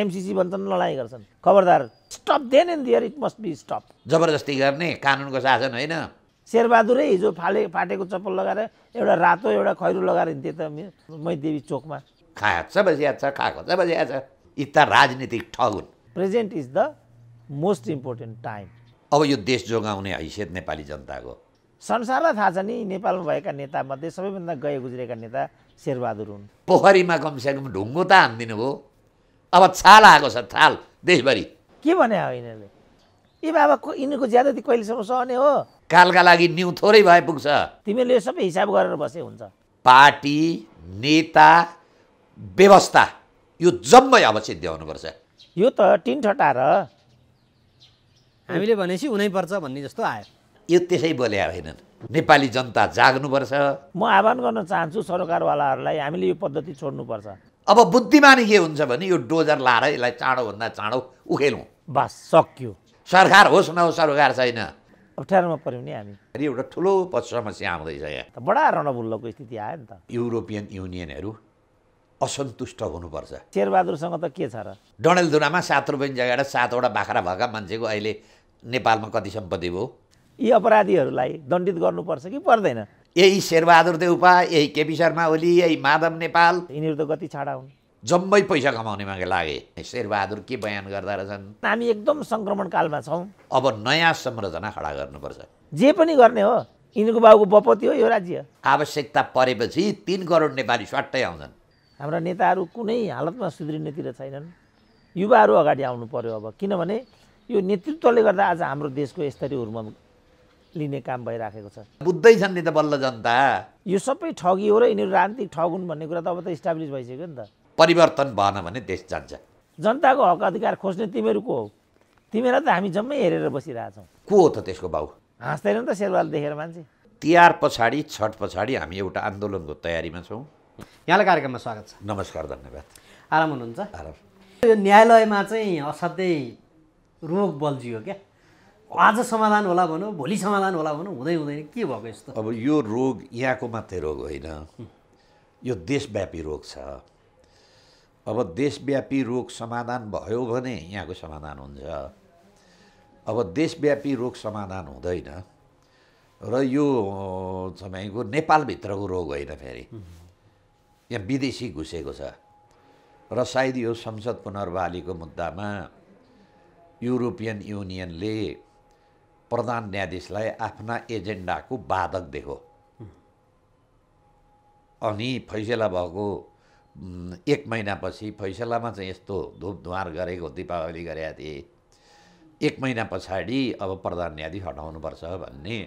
MCC भन्छन् लडाइँ गर्छन् खबरदार stop then and there it must be stop जबरजस्ती गर्ने कानुनको शासन होइन शेरबहादुरै हिजो फाटेको चप्पल लगाएर एउटा रातो एउटा खैरो लगाएर हिँड्थे त मैदेवी चोकमा खाछ बसिया छ खाएको छ बसिया छ यी त राजनीतिक ठग हुन् present is the most important time अब यो देश जोगाउने हैसियत नेपाली जनताको संसारलाई थाहा छ नि नेपालमा भएका नेतामध्ये सबैभन्दा गए गुज्रेका नेता शेरबहादुर हुन् पोखरीमा कमसेकम ढुङ्गो त हान्दिनु भयो अब छाल आएको छ छाल देशभरि के भने हो यिनीहरूले ए बाबा यिनीहरूको ज्यादती कहिलेसम्म सहने हो कालका लागि न्यु थोरै भए पुग्छ तिमीहरूले यो सबै हिसाब गरेर बसे हुन्छ पार्टी नेता व्यवस्था यो जम्मै अब सिद्ध्याउनुपर्छ यो त टिन ठटाएर हामीले भनेपछि उनैपर्छ भन्ने जस्तो आयो यो त्यसै बोले होइनन् नेपाली जनता जाग्नुपर्छ म आह्वान गर्न चाहन्छु सरकारवालाहरूलाई हामीले यो पद्धति छोड्नुपर्छ अब बुद्धिमानी के हुन्छ भने यो डोजर लाएर यसलाई चाँडोभन्दा चाँडो उखेलौँ बस सक्यो सरकार होस् नहोस् सरकार छैन अप्ठ्यारोमा पऱ्यौँ नि हामी फेरि एउटा ठुलो समस्या आउँदैछ यहाँ त बडा रणभुल्लोको स्थिति आयो नि त युरोपियन युनियनहरू असन्तुष्ट हुनुपर्छ शेरबहादुरसँग त के छ र डडेलधुरामा 7 रुपैयाँ जग्गा 7वटा बाख्रा भएका मान्छेको अहिले नेपालमा कति सम्पत्ति भयो यी अपराधीहरूलाई दण्डित गर्नुपर्छ कि पर्दैन यही शेरबहादुर देउपा यही केपी शर्मा ओली यही माधव नेपाल यिनीहरू त गति छाडा हुन् जम्मै पैसा कमाउनेमा लागे शेरबहादुर के बयान गर्दा रहेछन् हामी एकदम सङ्क्रमणकालमा छौँ अब नयाँ संरचना खडा गर्नुपर्छ जे पनि गर्ने हो यिनीहरूको बाबुको बपति हो यो राज्य आवश्यकता परेपछि 3 करोड नेपाली स्वाट्टै आउँछन् हाम्रा नेताहरू कुनै हालतमा सुध्रिनेतिर छैनन् युवाहरू अगाडि आउनु पर्यो अब किनभने यो नेतृत्वले गर्दा आज हाम्रो देशको स्तरीय हुर्मा लिने काम भइराखेको छ बुझ्दै छन् नि त बल्ल जनता यो सबै ठगी हो र यिनीहरू राजनीतिक ठग हुन् भन्ने कुरा त अब त इस्टाब्लिस भइसक्यो नि त परिवर्तन भएन भने देश जान्छ जनताको हक अधिकार खोज्ने तिमीहरूको हो तिमीलाई त हामी जम्मै हेरेर बसिरहेछौँ को हो त त्यसको बाउ हाँस्दैन नि त शेरबहादुर देखेर मान्छे तिहार पछाडि छठ पछाडि हामी एउटा आन्दोलनको तयारीमा छौँ यहाँलाई कार्यक्रममा स्वागत छ नमस्कार धन्यवाद आराम हुनुहुन्छ आराम यो न्यायालयमा चाहिँ असाध्यै रोग बल्झियो क्या आज समाधान होला भनौँ भोलि समाधान होला भनौँ हुँदै हुँदैन के भएको यस्तो अब यो रोग यहाँको मात्रै रोग होइन यो देशव्यापी रोग छ अब देशव्यापी रोग समाधान भयो भने यहाँको समाधान हुन्छ अब देशव्यापी रोग समाधान हुँदैन र यो तपाईँको नेपालभित्रको रोग होइन फेरि यहाँ विदेशी घुसेको छ र सायद यो संसद पुनर्बहालीको मुद्दामा युरोपियन युनियनले प्रधान न्यायाधीशलाई आफ्ना एजेन्डाको बाधक देखो अनि फैसला भएको 1 महिनापछि फैसलामा चाहिँ यस्तो धुपधुवार गरेको दीपावली गरेका थिए 1 महिना पछाडि अब प्रधान न्यायाधीश हटाउनुपर्छ भन्ने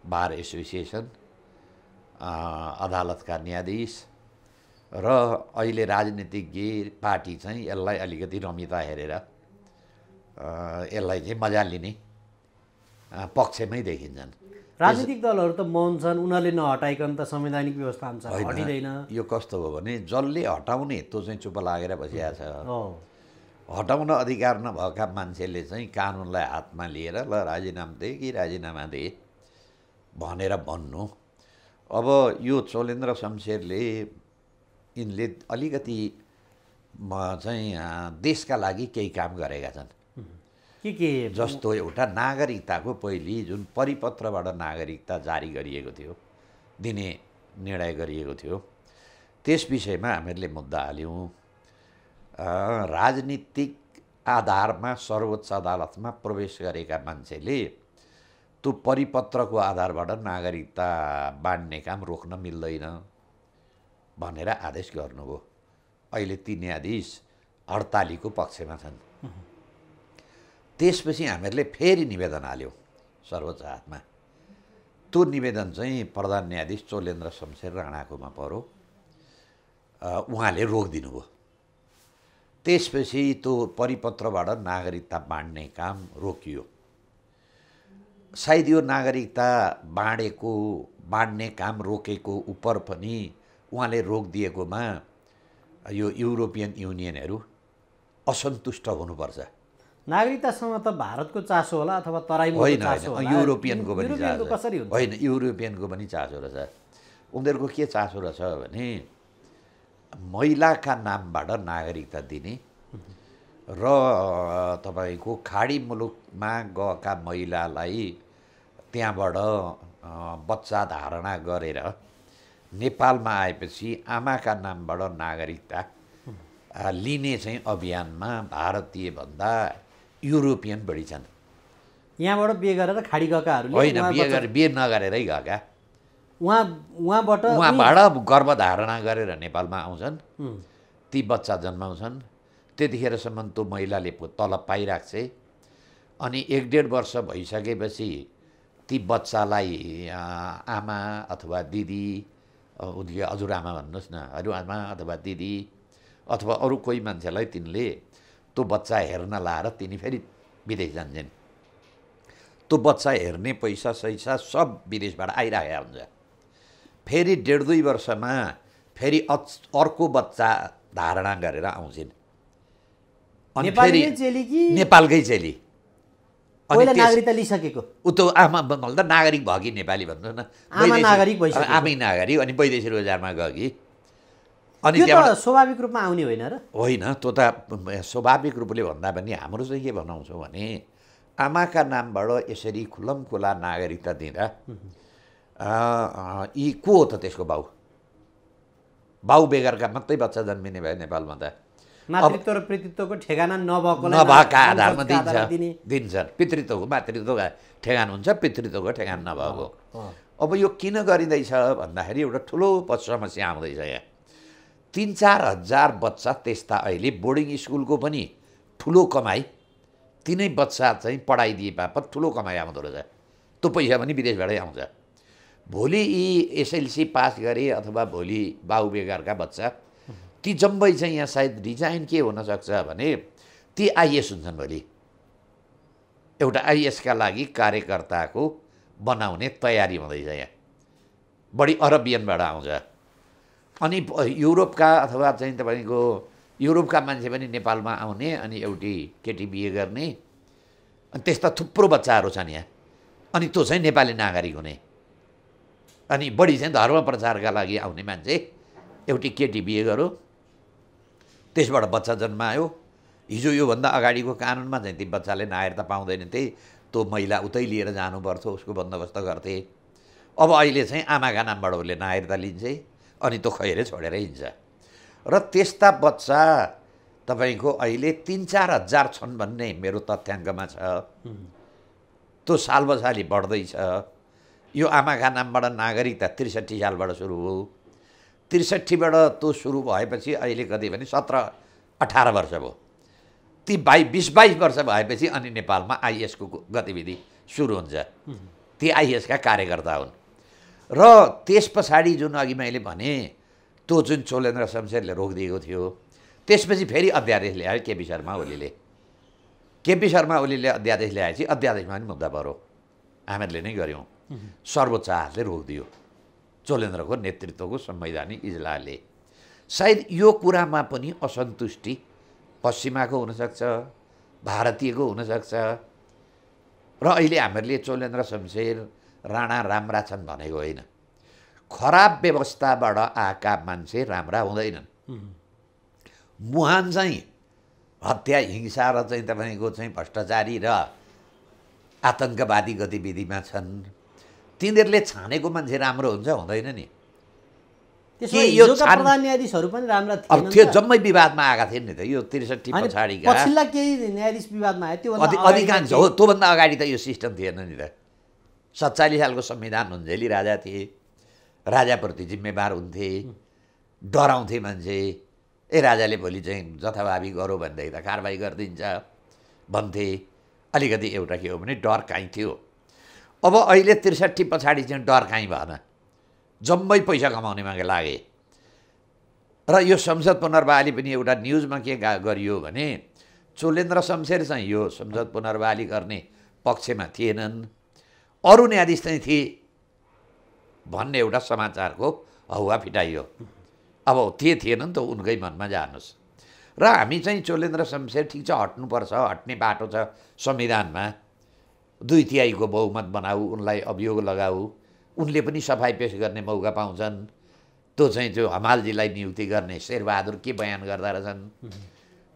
बार एसोसिएसन अदालतका न्यायाधीश र अहिले राजनीतिज्ञ पार्टी चाहिँ यसलाई अलिकति रमिता हेरेर यसलाई चाहिँ मजा लिने पक्षमै देखिन्छन् राजनीतिक दलहरू त मौन छन् उनीहरूले नहटाइकन त संवैधानिक व्यवस्था अनुसार हटिँदैन यो कस्तो हो भने जसले हटाउने त्यो चाहिँ चुप लागेर बसिरहेको छ हटाउन अधिकार नभएका मान्छेले चाहिँ कानुनलाई हातमा लिएर ल राजीनामा दे कि राजीनामा दे भनेर भन्नु अब यो चोलेन्द्र शमशेरले यिनले अलिकति चाहिँ देशका लागि केही काम गरेका छन् के जस्तो एउटा नागरिकताको पहिले जुन परिपत्रबाट नागरिकता जारी गरिएको थियो दिने निर्णय गरिएको थियो त्यस विषयमा हामीहरूले मुद्दा हाल्यौँ राजनीतिक आधारमा सर्वोच्च अदालतमा प्रवेश गरेका मान्छेले त्यो परिपत्रको आधारबाट नागरिकता बाँड्ने काम रोक्न मिल्दैन भनेर आदेश गर्नुभयो अहिले ती न्यायाधीश हडतालीको पक्षमा छन् त्यसपछि हामीहरूले फेरि निवेदन हाल्यौँ सर्वोच्च हातमा त्यो निवेदन चाहिँ प्रधान न्यायाधीश चोलेन्द्र शमशेर राणाकोमा पर्यो उहाँले रोकिदिनु भयो त्यसपछि त्यो परिपत्रबाट नागरिकता बाँड्ने काम रोकियो सायद यो नागरिकता बाँड्ने काम रोकेको उपर पनि उहाँले रोकिदिएकोमा यो युरोपियन युनियनहरू असन्तुष्ट हुनुपर्छ नागरिकतासँग त भारतको चासो होला अथवा तराईको चासो होला युरोपियनको पनि चासो कसरी हुन्छ होइन युरोपियनको पनि चासो रहेछ उनीहरूको के चासो रहेछ भने महिलाका नामबाट नागरिकता दिने र तपाईँको खाडी मुलुकमा गएका महिलालाई त्यहाँबाट बच्चा धारणा गरेर नेपालमा आएपछि आमाका नामबाट नागरिकता लिने चाहिँ अभियानमा भारतीय भन्दा युरोपियन बढी छन्। यहाँबाट बिहे गरेर खाडी गएकाहरूले होइन, बिहे नगरेरै गएका उहाँबाट गर्भधारणा गरेर नेपालमा आउँछन्, ती बच्चा जन्माउँछन्। त्यतिखेरसम्म त्यो महिलाले तलब पाइरहेको छ। अनि 1-1.5 वर्ष भइसकेपछि ती बच्चालाई आमा अथवा दिदी, उनले हजुरआमा भन्नुहोस् न, हजुरआमा अथवा दिदी अथवा अरू कोही मान्छेलाई तिनले त्यो बच्चा हेर्न लाएर तिनी फेरि विदेश जान्छन्। त्यो बच्चा हेर्ने पैसा सैसा सब विदेशबाट आइरहेको हुन्छ। फेरि 1.5-2 वर्षमा फेरि अर्को बच्चा धारणा गरेर आउँछन्। अनि फेरि नेपालकै चेली, नागरिकता लिइसकेको ऊ त आमा भन्दा नागरिक भयो कि नेपाली भन्नुहोस् न, आमै नागरिक अनि वैदेशिक रोजगारमा गयो कि। अनि त्यो त स्वाभाविक रूपमा आउने होइन र? होइन, त्यो त स्वाभाविक रूपले भन्दा पनि हाम्रो चाहिँ के भनाउँछौँ भने आमाका नामबाट यसरी खुल्लमखुल्ला नागरिकता दिँदा यी को हो त त्यसको बाउ बेगरका मात्रै बच्चा जन्मिने भयो नेपालमा त। मातृत्व र पितृत्वको ठेगाना नभएका आधारमा दिन्छन्। पितृत्वको मातृत्वको ठेगान हुन्छ, पितृत्वको ठेगान नभएको। अब यो किन गरिँदैछ भन्दाखेरि एउटा ठुलो समस्या आउँदैछ। यहाँ 3-4 हजार बच्चा त्यस्ता अहिले बोर्डिङ स्कुलको पनि ठुलो कमाइ, तिनै बच्चा चाहिँ पढाइदिए बापत ठुलो कमाइ आउँदो रहेछ। त्यो पैसा पनि विदेशबाटै आउँछ। भोलि यी SLC पास गरे अथवा भोलि बाउ बेगरका बच्चा ती जम्मै चाहिँ यहाँ सायद डिजाइन के हुनसक्छ भने ती IAS हुन्छन्। भोलि एउटा IASका लागि कार्यकर्ताको बनाउने तयारी हुँदैछ। यहाँ बढी अरबियनबाट आउँछ। अनि युरोपका अथवा चाहिँ तपाईँको युरोपका मान्छे पनि नेपालमा आउने अनि एउटी केटी बिहे गर्ने, अनि त्यस्ता थुप्रो बच्चाहरू छन् यहाँ। अनि त्यो चाहिँ नेपाली नागरिक हुने, अनि बढी चाहिँ धर्म प्रचारका लागि आउने मान्छे एउटी केटी बिहे गर्यो, त्यसबाट बच्चा जन्मायो। हिजो योभन्दा अगाडिको कानुनमा चाहिँ ती बच्चाले नागरिकता पाउँदैनथे, त्यो महिला उतै लिएर जानुपर्थ्यो, उसको बन्दोबस्त गर्थे। अब अहिले चाहिँ आमाका नामबाट उसले नागरिकता लिन्छ, अनि त्यो खैरे छोडेर हिँड्छ। र त्यस्ता बच्चा तपाईँको अहिले 3-4 हजार छन् भन्ने मेरो तथ्याङ्कमा छ। त्यो सालबसाली बढ्दैछ। यो आमाका नामबाट नागरिकता 63 सालबाट सुरु हो। 63बाट त्यो सुरु भएपछि अहिले कति भने 17-18 वर्ष भयो। ती 20-22 वर्ष भएपछि अनि नेपालमा IASको गतिविधि सुरु हुन्छ। ती IASका कार्यकर्ता हुन्। र त्यस पछाडि जुन अघि मैले भने त्यो जुन चोलेन्द्र शमशेरले रोकिदिएको थियो, त्यसपछि फेरि अध्यादेश ल्यायो केपी शर्मा ओलीले। केपी शर्मा ओलीले अध्यादेश ल्याएपछि अध्यादेशमा पनि मुद्दा पऱ्यो, हामीहरूले नै गऱ्यौँ। सर्वोच्च हातले रोकिदियो चोलेन्द्रको नेतृत्वको संवैधानिक इजलासले। सायद यो कुरामा पनि असन्तुष्टि पश्चिमाको हुनसक्छ, भारतीयको हुनसक्छ। र अहिले हामीहरूले चोलेन्द्र शमशेर राणा राम्रा छन् भनेको होइन। खराब व्यवस्थाबाट आएका मान्छे राम्रा हुँदैनन्। मुहान चाहिँ हत्या, हिंसा र चाहिँ तपाईँको चाहिँ भ्रष्टाचारी र आतङ्कवादी गतिविधिमा छन्। तिनीहरूले छानेको मान्छे राम्रो हुन्छ हुँदैन नि। प्रधान न्यायाधीशहरू पनि राम्रा थिए। अब त्यो जम्मै विवादमा आएका थिए नि त। यो 63 पछाडिका पछिल्ला केही न्यायाधीश विवादमा आयो, त्यो अधिकांश हो। त्योभन्दा अगाडि त यो सिस्टम थिएन नि त। 47 सालको संविधान हुन्जेली राजा थिए, राजाप्रति जिम्मेवार हुन्थे, डराउँथे मान्छे। राजाले भोलि चाहिँ जथाभावी गरौँ भनेदेखि त कारबाही गरिदिन्छ भन्थे। अलिकति एउटा के हो भने डर काहीँ थियो। अब अहिले 63 पछाडि चाहिँ डर काहीँ भएन, जम्मै पैसा कमाउनेमा लागे। र यो संसद पुनर्बहाली पनि एउटा न्युजमा के गरियो भने चोलेन्द्र शमशेर चाहिँ यो संसद पुनर्बहाली गर्ने पक्षमा थिएनन्, अरू न्यायाधीश चाहिँ थिए भन्ने एउटा समाचारको हौवा फिटाइयो। अब थिएनन् त उनकै मनमा जानुहोस्। र हामी चाहिँ चोलेन्द्र शमशेर ठिक छ, हट्नुपर्छ, हट्ने बाटो छ संविधानमा, 2/3 बहुमत बनाऊ, उनलाई अभियोग लगाऊ, उनले पनि सफाइ पेश गर्ने मौका पाउँछन्। त्यो चाहिँ त्यो हमालजीलाई नियुक्ति गर्ने शेरबहादुर के बयान गर्दा रहेछन्,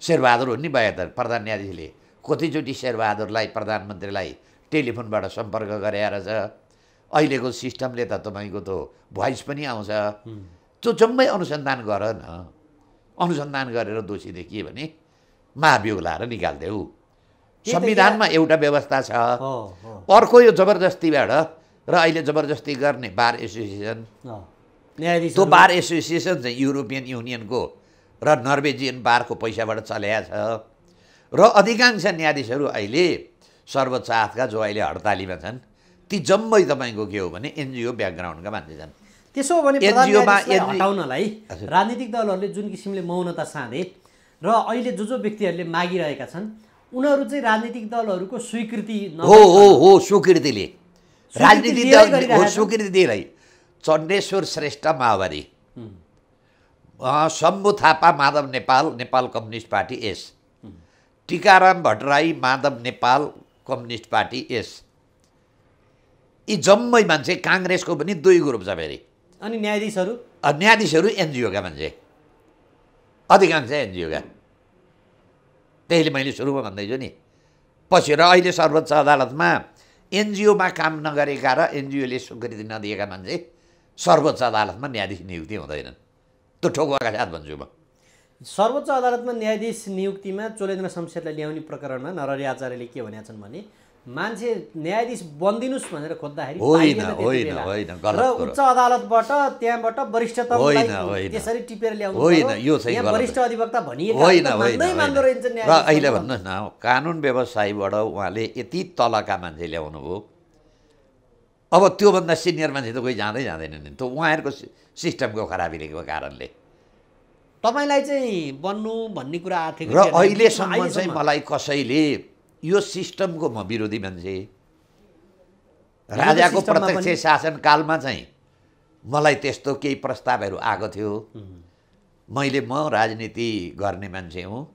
शेरबहादुर हो नि 72 प्रधान न्यायाधीशले कतिचोटि शेरबहादुरलाई प्रधानमन्त्रीलाई टेलिफोनबाट सम्पर्क गरेर छ। अहिलेको सिस्टमले त तपाईँको त भोइस पनि आउँछ। त्यो जम्मै अनुसन्धान गर न। अनुसन्धान गरेर दोषी देखियो भने महाभियोग लाएर निकाल्देऊ। संविधानमा एउटा व्यवस्था छ। अर्को यो जबरजस्तीबाट र अहिले जबरजस्ती गर्ने बार एसोसिएसन, न्यायाधीश त्यो बार एसोसिएसन चाहिँ युरोपियन युनियनको र नर्वेजियन बारको पैसाबाट चलेको छ। र अधिकांश न्यायाधीशहरू अहिले सर्वोच्च अदालतका जो अहिले हडतालीमा छन् ती जम्मै तपाईँको के हो भने एनजिओ ब्याकग्राउन्डका मान्छे छन्। त्यसो हो भने एनजिओमा हटाउनलाई राजनीतिक दलहरूले जुन किसिमले मौनता साधे र अहिले जो व्यक्तिहरूले मागिरहेका छन् उनीहरू चाहिँ राजनीतिक दलहरूको स्वीकृति हो स्वीकृतिले राजनीतिक दल हो स्वीकृति दिएरै। चण्डेश्वर श्रेष्ठ माओवादी, Shambhu Thapa Madhav Nepal Nepal communist party S, Tikaram Bhattarai Madhav Nepal communist party S, यी जम्मै मान्छे काङ्ग्रेसको पनि 2 ग्रुप छ फेरि। अनि न्यायाधीशहरू एनजिओका मान्छे, अधिकांश एनजिओका। त्यसले मैले सुरुमा भन्दैछु नि। पछि र अहिले सर्वोच्च अदालतमा एनजिओमा काम नगरेका र एनजिओले स्वीकृति नदिएका मान्छे सर्वोच्च अदालतमा न्यायाधीश नियुक्ति हुँदैनन्। त्यो ठोकुवाका साथ भन्छु म। सर्वोच्च अदालतमा न्यायाधीश नियुक्तिमा चोलेन्द्र शमशेरलाई ल्याउने प्रकरणमा नरहरि आचार्यले के भनेका छन् भने मान्छे न्यायाधीश बन्दिनुस् भनेर खोज्दाखेरि र उच्च अदालतबाट त्यहाँबाट वरिष्ठतमलाई त्यसरी टिपेर ल्याउनु वरिष्ठ अधिवक्ता भनिएको र अहिले भन्नुहोस् न कानुन व्यवसायीबाट उहाँले यति तलका मान्छे ल्याउनु भयो। अब त्योभन्दा सिनियर मान्छे त कोही जाँदैन नि। त्यो उहाँहरूको सिस्टमको खराबीको कारणले तपाईँलाई चाहिँ बन्नु भन्ने कुरा आएको र अहिलेसम्म चाहिँ मलाई कसैले यो सिस्टमको म विरोधी मान्छे। राजाको प्रत्यक्ष शासनकालमा चाहिँ मलाई त्यस्तो केही प्रस्तावहरू आएको थियो। म राजनीति गर्ने मान्छे हुँ।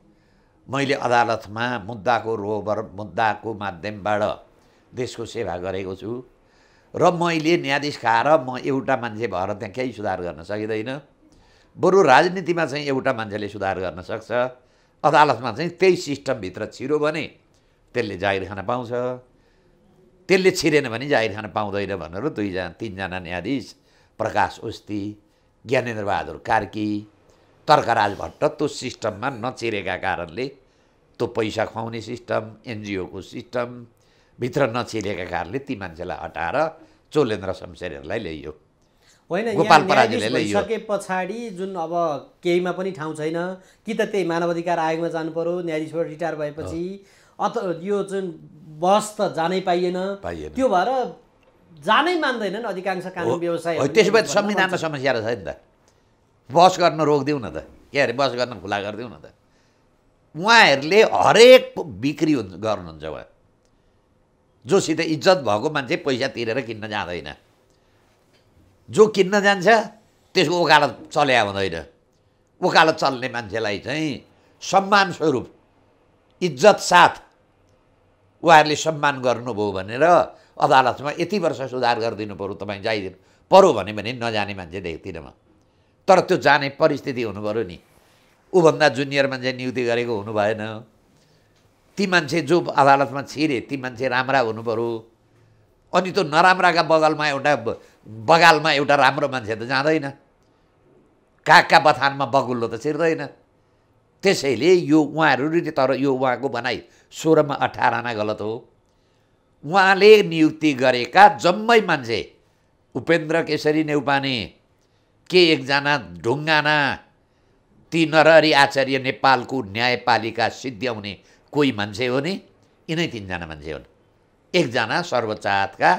मैले अदालतमा मुद्दाको रोबर मुद्दाको माध्यमबाट देशको सेवा गरेको छु र मैले न्यायाधीश खाएर म एउटा मान्छे भएर त्यहाँ केही सुधार गर्न सकिँदैन। बरु राजनीतिमा चाहिँ एउटा मान्छेले सुधार गर्न सक्छ। अदालतमा चाहिँ त्यही सिस्टमभित्र छिरो भने त्यसले जागिर खान पाउँछ, त्यसले छिरेन भने जागिर खान पाउँदैन भनेर 3जना न्यायाधीश प्रकाश ओस्ती, ज्ञानेन्द्र बहादुर कार्की, तर्कराज भट्ट त्यो सिस्टममा नचिरेका कारणले त्यो पैसा खुवाउने सिस्टम एनजिओको सिस्टम भित्र नचिरेका कारणले ती मान्छेलाई हटाएर चोलेन्द्र शमशेरलाई ल्याइयो। होइन गोपाल पराजुलीले ल्याइसके पछाडि जुन अब केहीमा पनि ठाउँ छैन कि त त्यही मानवाधिकार आयोगमा जानु पर्यो। न्यायाधीशबाट रिटायर भएपछि यो जुन बस त जानै पाइएन। त्यो भएर जानै मान्दैनन् अधिकांश कानुन व्यवसाय। त्यसो भए संविधानमा समस्या रहेछ नि त। बस गर्न रोकिदिउँ न त, के अरे बस गर्न खुला गरिदिउँ न त। उहाँहरूले हरेक बिक्री गर्नुहुन्छ। उहाँ जोसित इज्जत भएको मान्छे पैसा तिरेर किन्न जाँदैन। जो किन्न जान्छ त्यसको वकालत चल्या हुँदैन। वकालत चल्ने मान्छेलाई चाहिँ सम्मान स्वरूप इज्जत साथ उहाँहरूले सम्मान गर्नुभयो भनेर अदालतमा यति वर्ष सुधार गरिदिनु पऱ्यो, तपाईँ जाइदिनु पऱ्यो भने नजाने मान्छे देख्दिनँ म। तर त्यो जाने परिस्थिति हुनु पऱ्यो नि। ऊभन्दा जुनियर मान्छे नियुक्ति गरेको हुनु भएन। ती मान्छे जो अदालतमा छिरे ती मान्छे राम्रा हुनु पऱ्यो। अनि त्यो नराम्राका बगालमा एउटा राम्रो मान्छे त जाँदैन। कागका बथानमा बगुल्लो त छिर्दैन। त्यसैले यो उहाँहरू, तर यो उहाँको भनाइ 16मा 18 आना गलत हो। उहाँले नियुक्ति गरेका जम्मै मान्छे उपेन्द्र केशरी नेउपाने, के एकजना ढुङ्गाना, ती नरहरि आचार्य नेपालको न्यायपालिका सिद्ध्याउने कोही मान्छे हो नि, यिनै 3जना मान्छे हुन्। एकजना सर्वोच्च अदालतका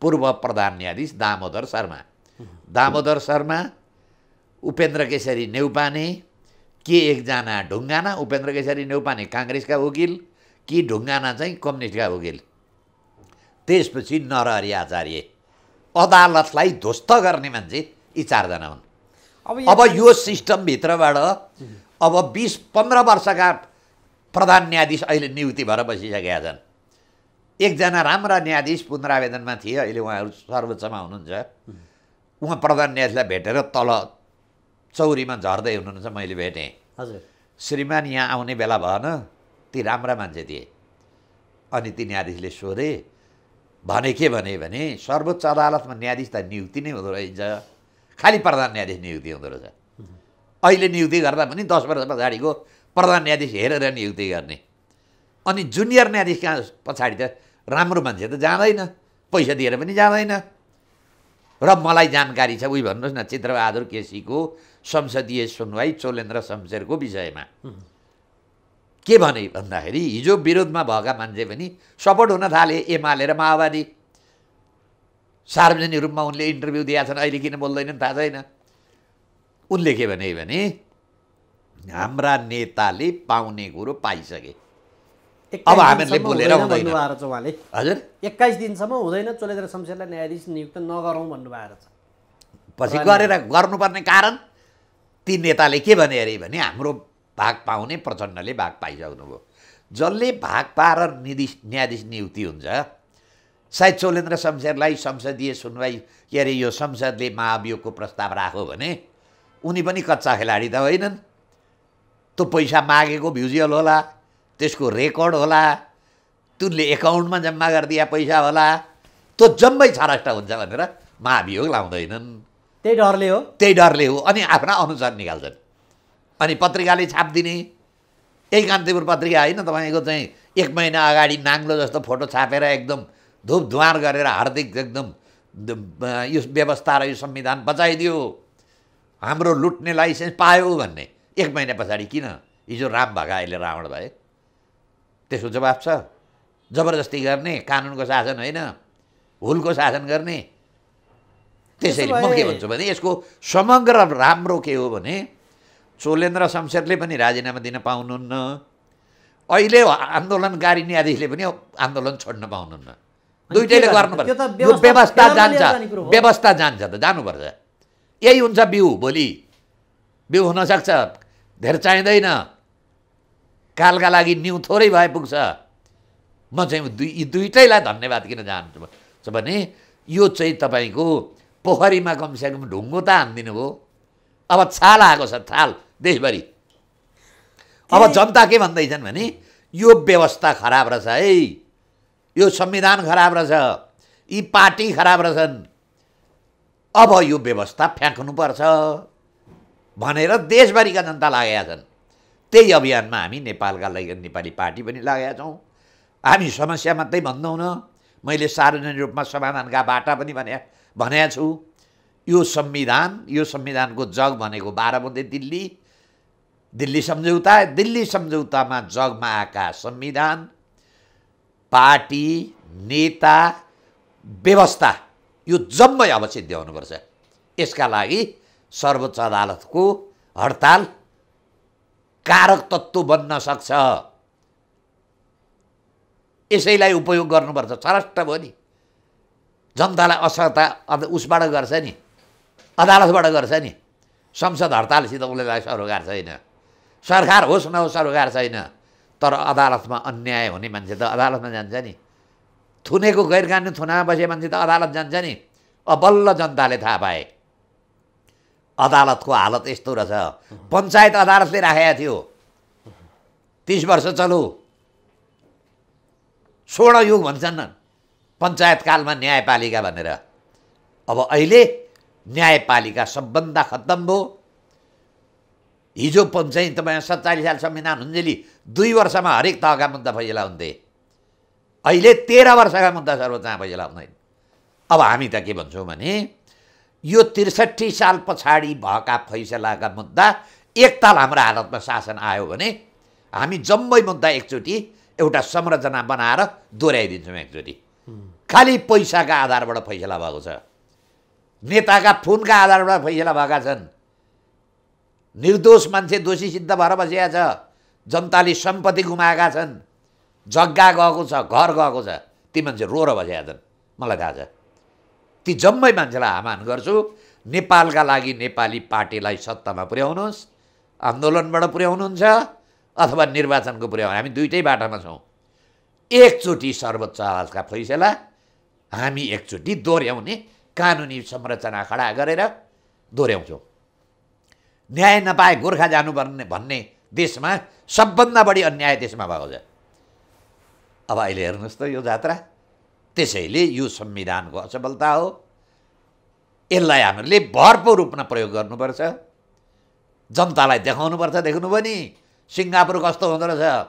पूर्व प्रधान न्यायाधीश दामोदर शर्मा, उपेन्द्र केशरी नेउपाने, के एकजना ढुङ्गाना, उपेन्द्र केशरी नेउपाने काङ्ग्रेसका वकिल, कि ढुङ्गाना चाहिँ कम्युनिस्टका वकिल। त्यसपछि नरहरि आचार्य। अदालतलाई ध्वस्त गर्ने मान्छे यी 4जना हुन्। अब यो सिस्टमभित्रबाट अब 20-15 वर्षका प्रधान न्यायाधीश अहिले नियुक्ति भएर बसिसकेका छन्। एकजना राम्रा न्यायाधीश पुनरावेदनमा थिए, अहिले उहाँहरू सर्वोच्चमा हुनुहुन्छ। उहाँ प्रधान न्यायाधीशलाई भेटेर तल चौरीमा झर्दै हुनुहुन्छ, मैले भेटेँ। हजुर। श्रीमान यहाँ आउने बेला भएन, ती राम्रा मान्छे थिए। अनि ती न्यायाधीशले सोधे, भने के भने सर्वोच्च अदालतमा न्यायाधीश त नियुक्ति नै हुँदो रहेछ, खालि प्रधान न्यायाधीश नियुक्ति हुँदो रहेछ। अहिले नियुक्ति गर्दा पनि 10 वर्ष पछाडिको प्रधान न्यायाधीश हेरेर नियुक्ति गर्ने। अनि जुनियर न्यायाधीश कहाँ पछाडि त राम्रो मान्छे त जाँदैन, पैसा दिएर पनि जाँदैन। र मलाई जानकारी छ, उही भन्नुहोस् न, चित्रबहादुर केसीको संसदीय सुनवाई चोलेन्द्र शमशेरको विषयमा के भने भन्दाखेरि हिजो विरोधमा भएका मान्छे पनि सपोर्ट हुन थाले, एमाले र माओवादी। सार्वजनिक रूपमा उनले इन्टरभ्यू दिएका छन्, अहिले किन बोल्दैनन् थाहा छैन। उनले के भने हाम्रा नेताले पाउने कुरो पाइसके, अब हामीले बोलेर हुँदैन। हजुर 21 दिनसम्म हुँदैन चोलेन्द्र शमशेरलाई न्यायाधीश नियुक्त नगरौँ भन्नुभएको छ। पछि गरेर गर्नुपर्ने कारण ती नेताले के भने अरे भने हाम्रो भाग पाउने प्रचण्डले भाग पाइसक्नुभयो। जसले भाग पाएर न्यायाधीश नियुक्ति हुन्छ, सायद चोलेन्द्र शमशेरलाई संसदीय सुनवाई के अरे यो संसदले महाभियोगको प्रस्ताव राख्यो भने उनी पनि कच्चा खेलाडी त होइनन्। त्यो पैसा मागेको भ्युजियल होला, त्यसको रेकर्ड होला, तुले एकाउन्टमा जम्मा गरिदिया पैसा होला, त्यो जम्मै छरष्ट हुन्छ भनेर महाभियोग लाउँदैनन्। त्यही डरले हो। अनि आफ्ना अनुसार निकाल्छन्। अनि पत्रिकाले छापिदिने, यही कान्तिपुर पत्रिका होइन तपाईँको चाहिँ 1 महिना अगाडि नाङ्लो जस्तो फोटो छापेर एकदम धुपधुवार गरेर हार्दिक एकदम यो व्यवस्था र यो संविधान बचाइदियो, हाम्रो लुट्ने लाइसेन्स पायो भन्ने। 1 महिना पछाडि किन हिजो राम भगा अहिले रावण भए? त्यसको जवाब छ। जबरजस्ती गर्ने, कानुनको शासन होइन, हुलको शासन गर्ने। त्यसैले म के भन्छु भने यसको समग्र राम्रो के हो भने चोलेन्द्र शमशेरले पनि राजीनामा दिन पाउनुहुन्न, अहिले आन्दोलनकारी न्यायाधीशले पनि आन्दोलन छोड्न पाउनुहुन्न। दुईटैले गर्नुपर्छ। यो व्यवस्था जान्छ त जानुपर्छ। यही हुन्छ बिउ। भोलि बिउ हुनसक्छ, धेर चाहिँदैन, कालका लागि न्यु थोरै भए पुग्छ। म चाहिँ यी दुईटैलाई धन्यवाद किन चाहन्छु भने यो चाहिँ तपाईँको पोखरीमा कमसेकम ढुङ्गो त हानिदिनु भयो। अब छाल आएको छ, छाल देशभरि। अब जनता के भन्दैछन् भने यो व्यवस्था खराब रहेछ है, यो संविधान खराब रहेछ, यी पार्टी खराब रहेछन्, अब यो व्यवस्था फ्याँक्नुपर्छ भनेर देशभरिका जनता लागेका छन्। त्यही अभियानमा हामी नेपालका नेपाली पार्टी पनि लागेका छौँ। हामी समस्या मात्रै भन्दैनौँ न, मैले सार्वजनिक रूपमा समाधानका बाटा पनि भनेको छु। यो संविधानको जग भनेको 12 बुँदे दिल्ली सम्झौतामा जगमा आएका संविधान, पार्टी, नेता, व्यवस्था यो जम्मै अब सिद्ध्याउनुपर्छ। यसका लागि सर्वोच्च अदालतको हडताल कारक तत्त्व बन्न सक्छ। यसैलाई उपयोग गर्नुपर्छ। छरष्ट भयो नि, जनतालाई असहता उसबाट गर्छ नि, अदालतबाट गर्छ नि। संसद हडतालसित उसलाई सरोकार छैन, सरकार होस् नहोस् सरोकार छैन। तर अदालतमा अन्याय हुने मान्छे त अदालतमा जान्छ नि, थुनेको गैर कानुनी थुनामा बसे मान्छे त अदालत जान्छ नि। बल्ल जनताले थाहा पाए अदालतको हालत यस्तो रहेछ। पञ्चायत अदालतले राखेको थियो 30 वर्ष चलो, स्वर्ण युग भन्छन् पञ्चायतकालमा न्यायपालिका भनेर। अब अहिले न्यायपालिका सबभन्दा खत्तम भयो। हिजो चाहिँ तपाईँ 47 साल संविधान हुन्जेली 2 वर्षमा हरेक तहका मुद्दा फैसला हुन्थे, अहिले 13 वर्षका मुद्दा सर्वोच्चमा फैसला हुँदैन। अब हामी त के भन्छौँ भने यो 63 साल पछाडि भएका फैसलाका मुद्दा एकताल हाम्रो हालतमा शासन आयो भने हामी जम्मै मुद्दा एकचोटि एउटा संरचना बनाएर दोहोऱ्याइदिन्छौँ। एकचोटि खालि पैसाका आधारबाट फैसला भएको छ, नेताका फोनका आधारबाट फैसला भएका छन्, निर्दोष मान्छे दोषी सिद्ध भएर बसेका छ, जनताले सम्पत्ति गुमाएका छन्, जग्गा गएको छ, घर गएको छ, ती मान्छे रोएर बसेका छन्। मलाई थाहा छ। ती जम्मै मान्छेलाई आह्वान गर्छु, नेपालका लागि नेपाली पार्टीलाई सत्तामा पुर्याउनुहोस्, आन्दोलनबाट पुर्याउनुहुन्छ अथवा निर्वाचनको पुर्याउनु। हामी दुईटै बाटामा छौँ। एकचोटि सर्वोच्च अदालतका फैसला हामी एकचोटि दोहोऱ्याउने कानुनी संरचना खडा गरेर दोहोऱ्याउँछौँ। न्याय नपाए गोर्खा जानुपर्ने भन्ने देशमा सबभन्दा बढी अन्याय त्यसमा भएको छ। अब अहिले हेर्नुहोस् त यो जात्रा। त्यसैले यो संविधानको असफलता हो। यसलाई हामीले भरपूर रूपमा प्रयोग गर्नुपर्छ। जनतालाई देखाउनुपर्छ। देख्नुभयो नि सिङ्गापुर कस्तो हुँदो रहेछ।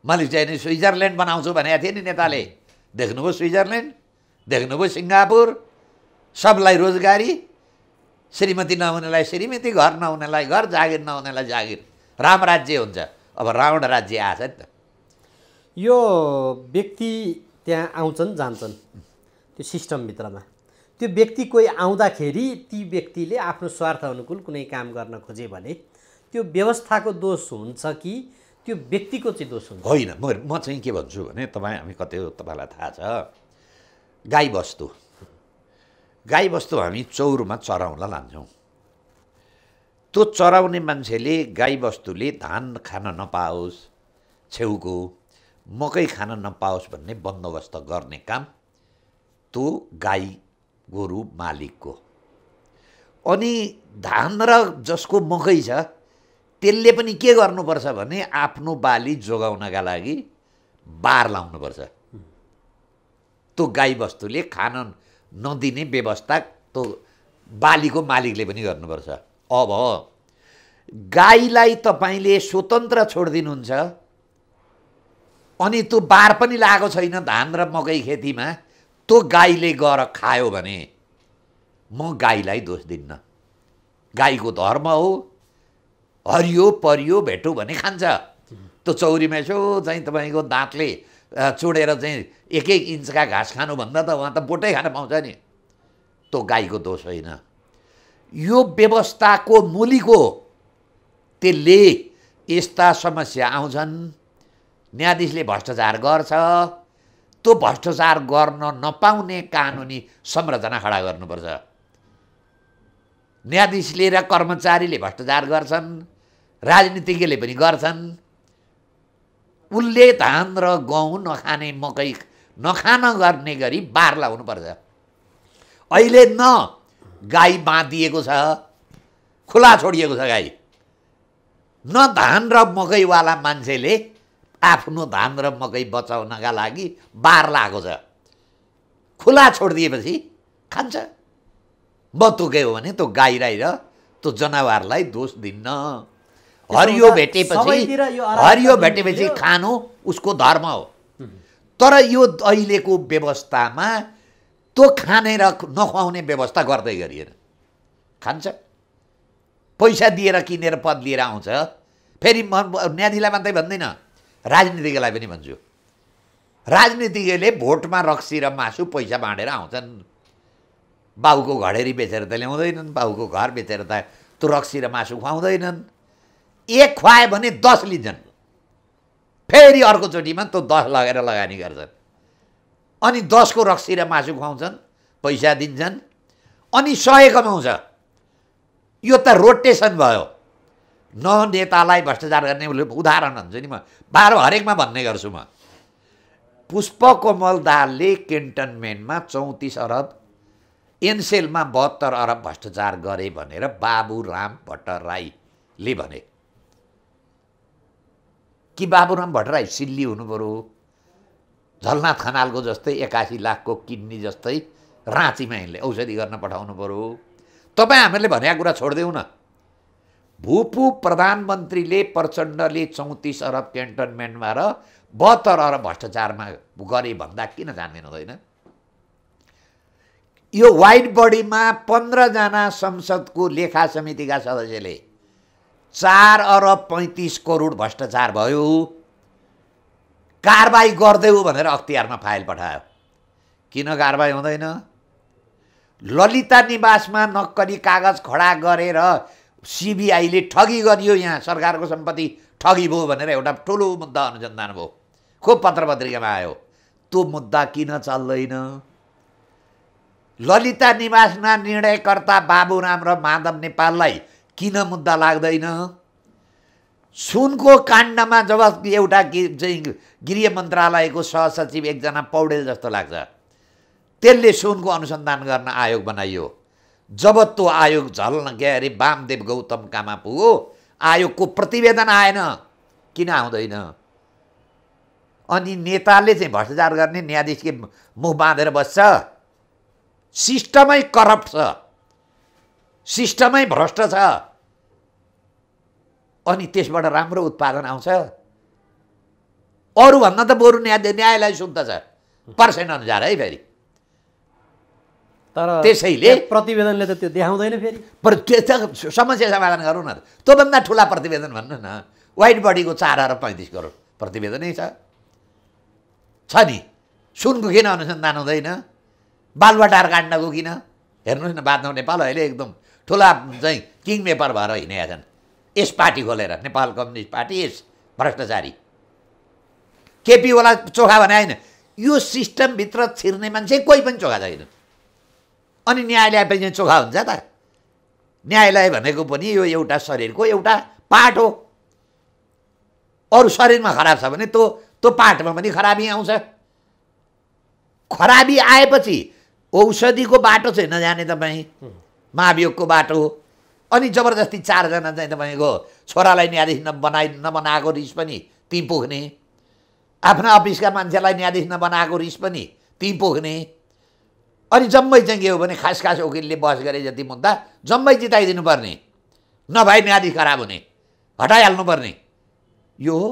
मैले चाहिँ नि स्विजरल्यान्ड बनाउँछु भनेको थिएँ नि नेताले। देख्नुभयो स्विजरल्यान्ड, देख्नुभयो सिङ्गापुर। सबलाई रोजगारी, श्रीमती नहुनेलाई श्रीमती, घर नहुनेलाई घर, जागिर नहुनेलाई जागिर। राम राज्य हुन्छ। अब रावण राज्य आएछ नि त। यो व्यक्ति त्यहाँ आउँछन् जान्छन् त्यो सिस्टमभित्रमा। त्यो व्यक्ति कोही आउँदाखेरि ती व्यक्तिले आफ्नो स्वार्थ अनुकूल कुनै काम गर्न खोजे भने त्यो व्यवस्थाको दोष हुन्छ कि त्यो व्यक्तिको चाहिँ दोष हुन्छ? होइन, म चाहिँ के भन्छु भने हामी कतै तपाईँलाई थाहा छ, गाईबस्तु हामी चौरमा चराउन लान्छौँ। त्यो चराउने मान्छेले गाईबस्तुले धान खान नपाओस्, छेउको मकै खान नपाओस् भन्ने बन्दोबस्त गर्ने काम त्यो गाई गोरु मालिकको। अनि धान र जसको मकै छ त्यसले पनि के गर्नुपर्छ भने आफ्नो बाली जोगाउनका लागि बार लाउनुपर्छ। त्यो गाईबस्तुले खान नदिने व्यवस्था त्यो बालीको मालिकले पनि गर्नुपर्छ। अब गाईलाई तपाईँले स्वतन्त्र छोडिदिनुहुन्छ अनि त्यो बार पनि लागेको छैन धान र मकै खेतीमा, त्यो गाईले गएर खायो भने म गाईलाई दोष दिन्न। गाईको धर्म हो। हरियो परियो भेट्यो भने खान्छ। त्यो चौरीमा यसो चाहिँ तपाईँको दाँतले चुडेर चाहिँ एक इन्चका घाँस खानुभन्दा त उहाँ त बोटै खान पाउँछ नि। त्यो गाईको दोष होइन। यो व्यवस्थाको मूलीको त्यसले यस्ता समस्या आउँछन्। न्यायाधीशले भ्रष्टाचार गर्छ। त्यो भ्रष्टाचार गर्न नपाउने कानुनी संरचना खडा गर्नुपर्छ। न्यायाधीशले र कर्मचारीले भ्रष्टाचार गर्छन्, राजनीतिज्ञले पनि गर्छन्। उसले धान र गहुँ नखाने मकै नखान गर्ने गरी बार लाउनुपर्छ। अहिले न गाई बाँधिएको छ, खुला छोडिएको छ गाई। न धान र मकैवाला मान्छेले आफ्नो धान र मकै बचाउनका लागि बार लागेको छ। खुला छोडिदिएपछि खान्छ। म तोक्यो भने त्यो गाईलाई र त्यो जनावरलाई दोष दिन्न। हरियो भेटेपछि खानु उसको धर्म हो। तर यो अहिलेको व्यवस्थामा त्यो खाने र नखुवाउने व्यवस्था गर्दै गरिएन। खान्छ, पैसा दिएर किनेर पद लिएर आउँछ। फेरि म न्यायाधीशलाई मात्रै भन्दिनँ, राजनीतिज्ञलाई पनि भन्छु। राजनीतिज्ञले भोटमा रक्सी र मासु पैसा बाँडेर आउँछन्। बाउको घडेरी बेचेर त ल्याउँदैनन्, बाउको घर बेचेर त त्यो रक्सी र मासु खुवाउँदैनन्। एक खुवायो भने 10 लिन्छन्। फेरि अर्कोचोटिमा त्यो 10 लगेर लगानी गर्छन्। अनि 10 को रक्सी र मासु खुवाउँछन्, पैसा दिन्छन्, अनि 100 कमाउँछ। यो त रोटेसन भयो। न नेतालाई भ्रष्टाचार गर्ने उदाहरण हुन्छ नि, म हरेकमा भन्ने गर्छु। म पुष्पकमल दाहालले क्यान्टनमेन्टमा 34 अरब, एनसेलमा 72 अरब भ्रष्टाचार गरे भनेर बाबुराम भट्टराईले भने। कि बाबुराम भट्टराई सिल्ली हुनु पऱ्यो, झलनाथ खनालको जस्तै 81 लाखको किडनी जस्तै राँचीमा हिँड्ले औषधि गर्न पठाउनु पऱ्यो। तपाईँ हामीहरूले भनेको कुरा छोडिदेऊ न। भूपू प्रधानमन्त्रीले प्रचण्डले 34 अरब क्यान्टनमेन्टमा र 72 अरब भ्रष्टाचारमा गरे भन्दा किन जान्दैन हुँदैन? यो वाइट बडीमा 15 जना संसदको लेखा समितिका सदस्यले 4 अरब 35 करोड भ्रष्टाचार भयो, कारबाही गर्देऊ भनेर अख्तियारमा फाइल पठायो। किन कारबाही हुँदैन? ललिता निवासमा नक्कली कागज खडा गरेर सिबिआईले ठगी गरियो, यहाँ सरकारको सम्पत्ति ठगी भयो भनेर एउटा ठुलो मुद्दा अनुसन्धान भयो, खुब पत्रपत्रिकामा आयो। त्यो मुद्दा किन चल्दैन? ललिता निवासमा निर्णयकर्ता बाबुराम र माधव नेपाललाई किन मुद्दा लाग्दैन? सुनको काण्डमा जब एउटा चाहिँ गृह मन्त्रालयको सहसचिव एकजना पौडेल जस्तो लाग्छ, त्यसले सुनको अनुसन्धान गर्न आयोग बनाइयो। जब त्यो आयोग झल्न के अरे वामदेव गौतम कहाँ पुग्यो, आयोगको प्रतिवेदन आएन, किन आउँदैन? अनि नेताले चाहिँ भ्रष्टाचार गर्ने न्यायाधीशले मुख बाँधेर बस्छ। सिस्टमै करप्ट छ, सिस्टमै भ्रष्ट छ, अनि त्यसबाट राम्रो उत्पादन आउँछ। अरूभन्दा त बरु न्यायालय शुद्ध छ पर्सेन्ट अनुसार है। फेरि तर त्यसैले प्रतिवेदनले त त्यो देखाउँदैन। फेरि त्यो समस्या समाधान गरौँ न। त्योभन्दा ठुला प्रतिवेदन भन्नु न, वाइट बडीको 4 अरब 35 करोड प्रतिवेदनै छ नि। सुनको किन अनुसन्धान हुँदैन? बालुवाटार काण्डको किन? हेर्नुहोस् न, बादमा नेपाल अहिले एकदम ठुला चाहिँ किङ मेकर भएर हिँडेका छन्। यस पार्टी खोलेर, नेपाल कम्युनिस्ट पार्टी, यस भ्रष्टाचारी केपी ओला चोखा भने होइन। यो सिस्टमभित्र छिर्ने मान्छे कोही पनि चोखा छैन। अनि न्यायालय पनि चोखा हुन्छ त? न्यायालय भनेको पनि यो एउटा शरीरको एउटा पार्ट हो। अरू शरीरमा खराब छ भने त्यो पार्टमा पनि खराबी आउँछ। खराबी आएपछि औषधिको बाटो चाहिँ नजाने तपाईँ, महाभियोगको बाटो। अनि जबरजस्ती 4 जना चाहिँ तपाईँको छोरालाई न्यायाधीश नबनाएको रिस पनि ती पुग्ने, आफ्ना अफिसका मान्छेलाई न्यायाधीश नबनाएको रिस पनि ती पुग्ने। अनि जम्मै चाहिँ के हो भने खास वकिलले बहस गरे जति मुद्दा जम्मै जिताइदिनु पर्ने, नभए न्यायाधीश खराब हुने, हटाइहाल्नुपर्ने। यो हो,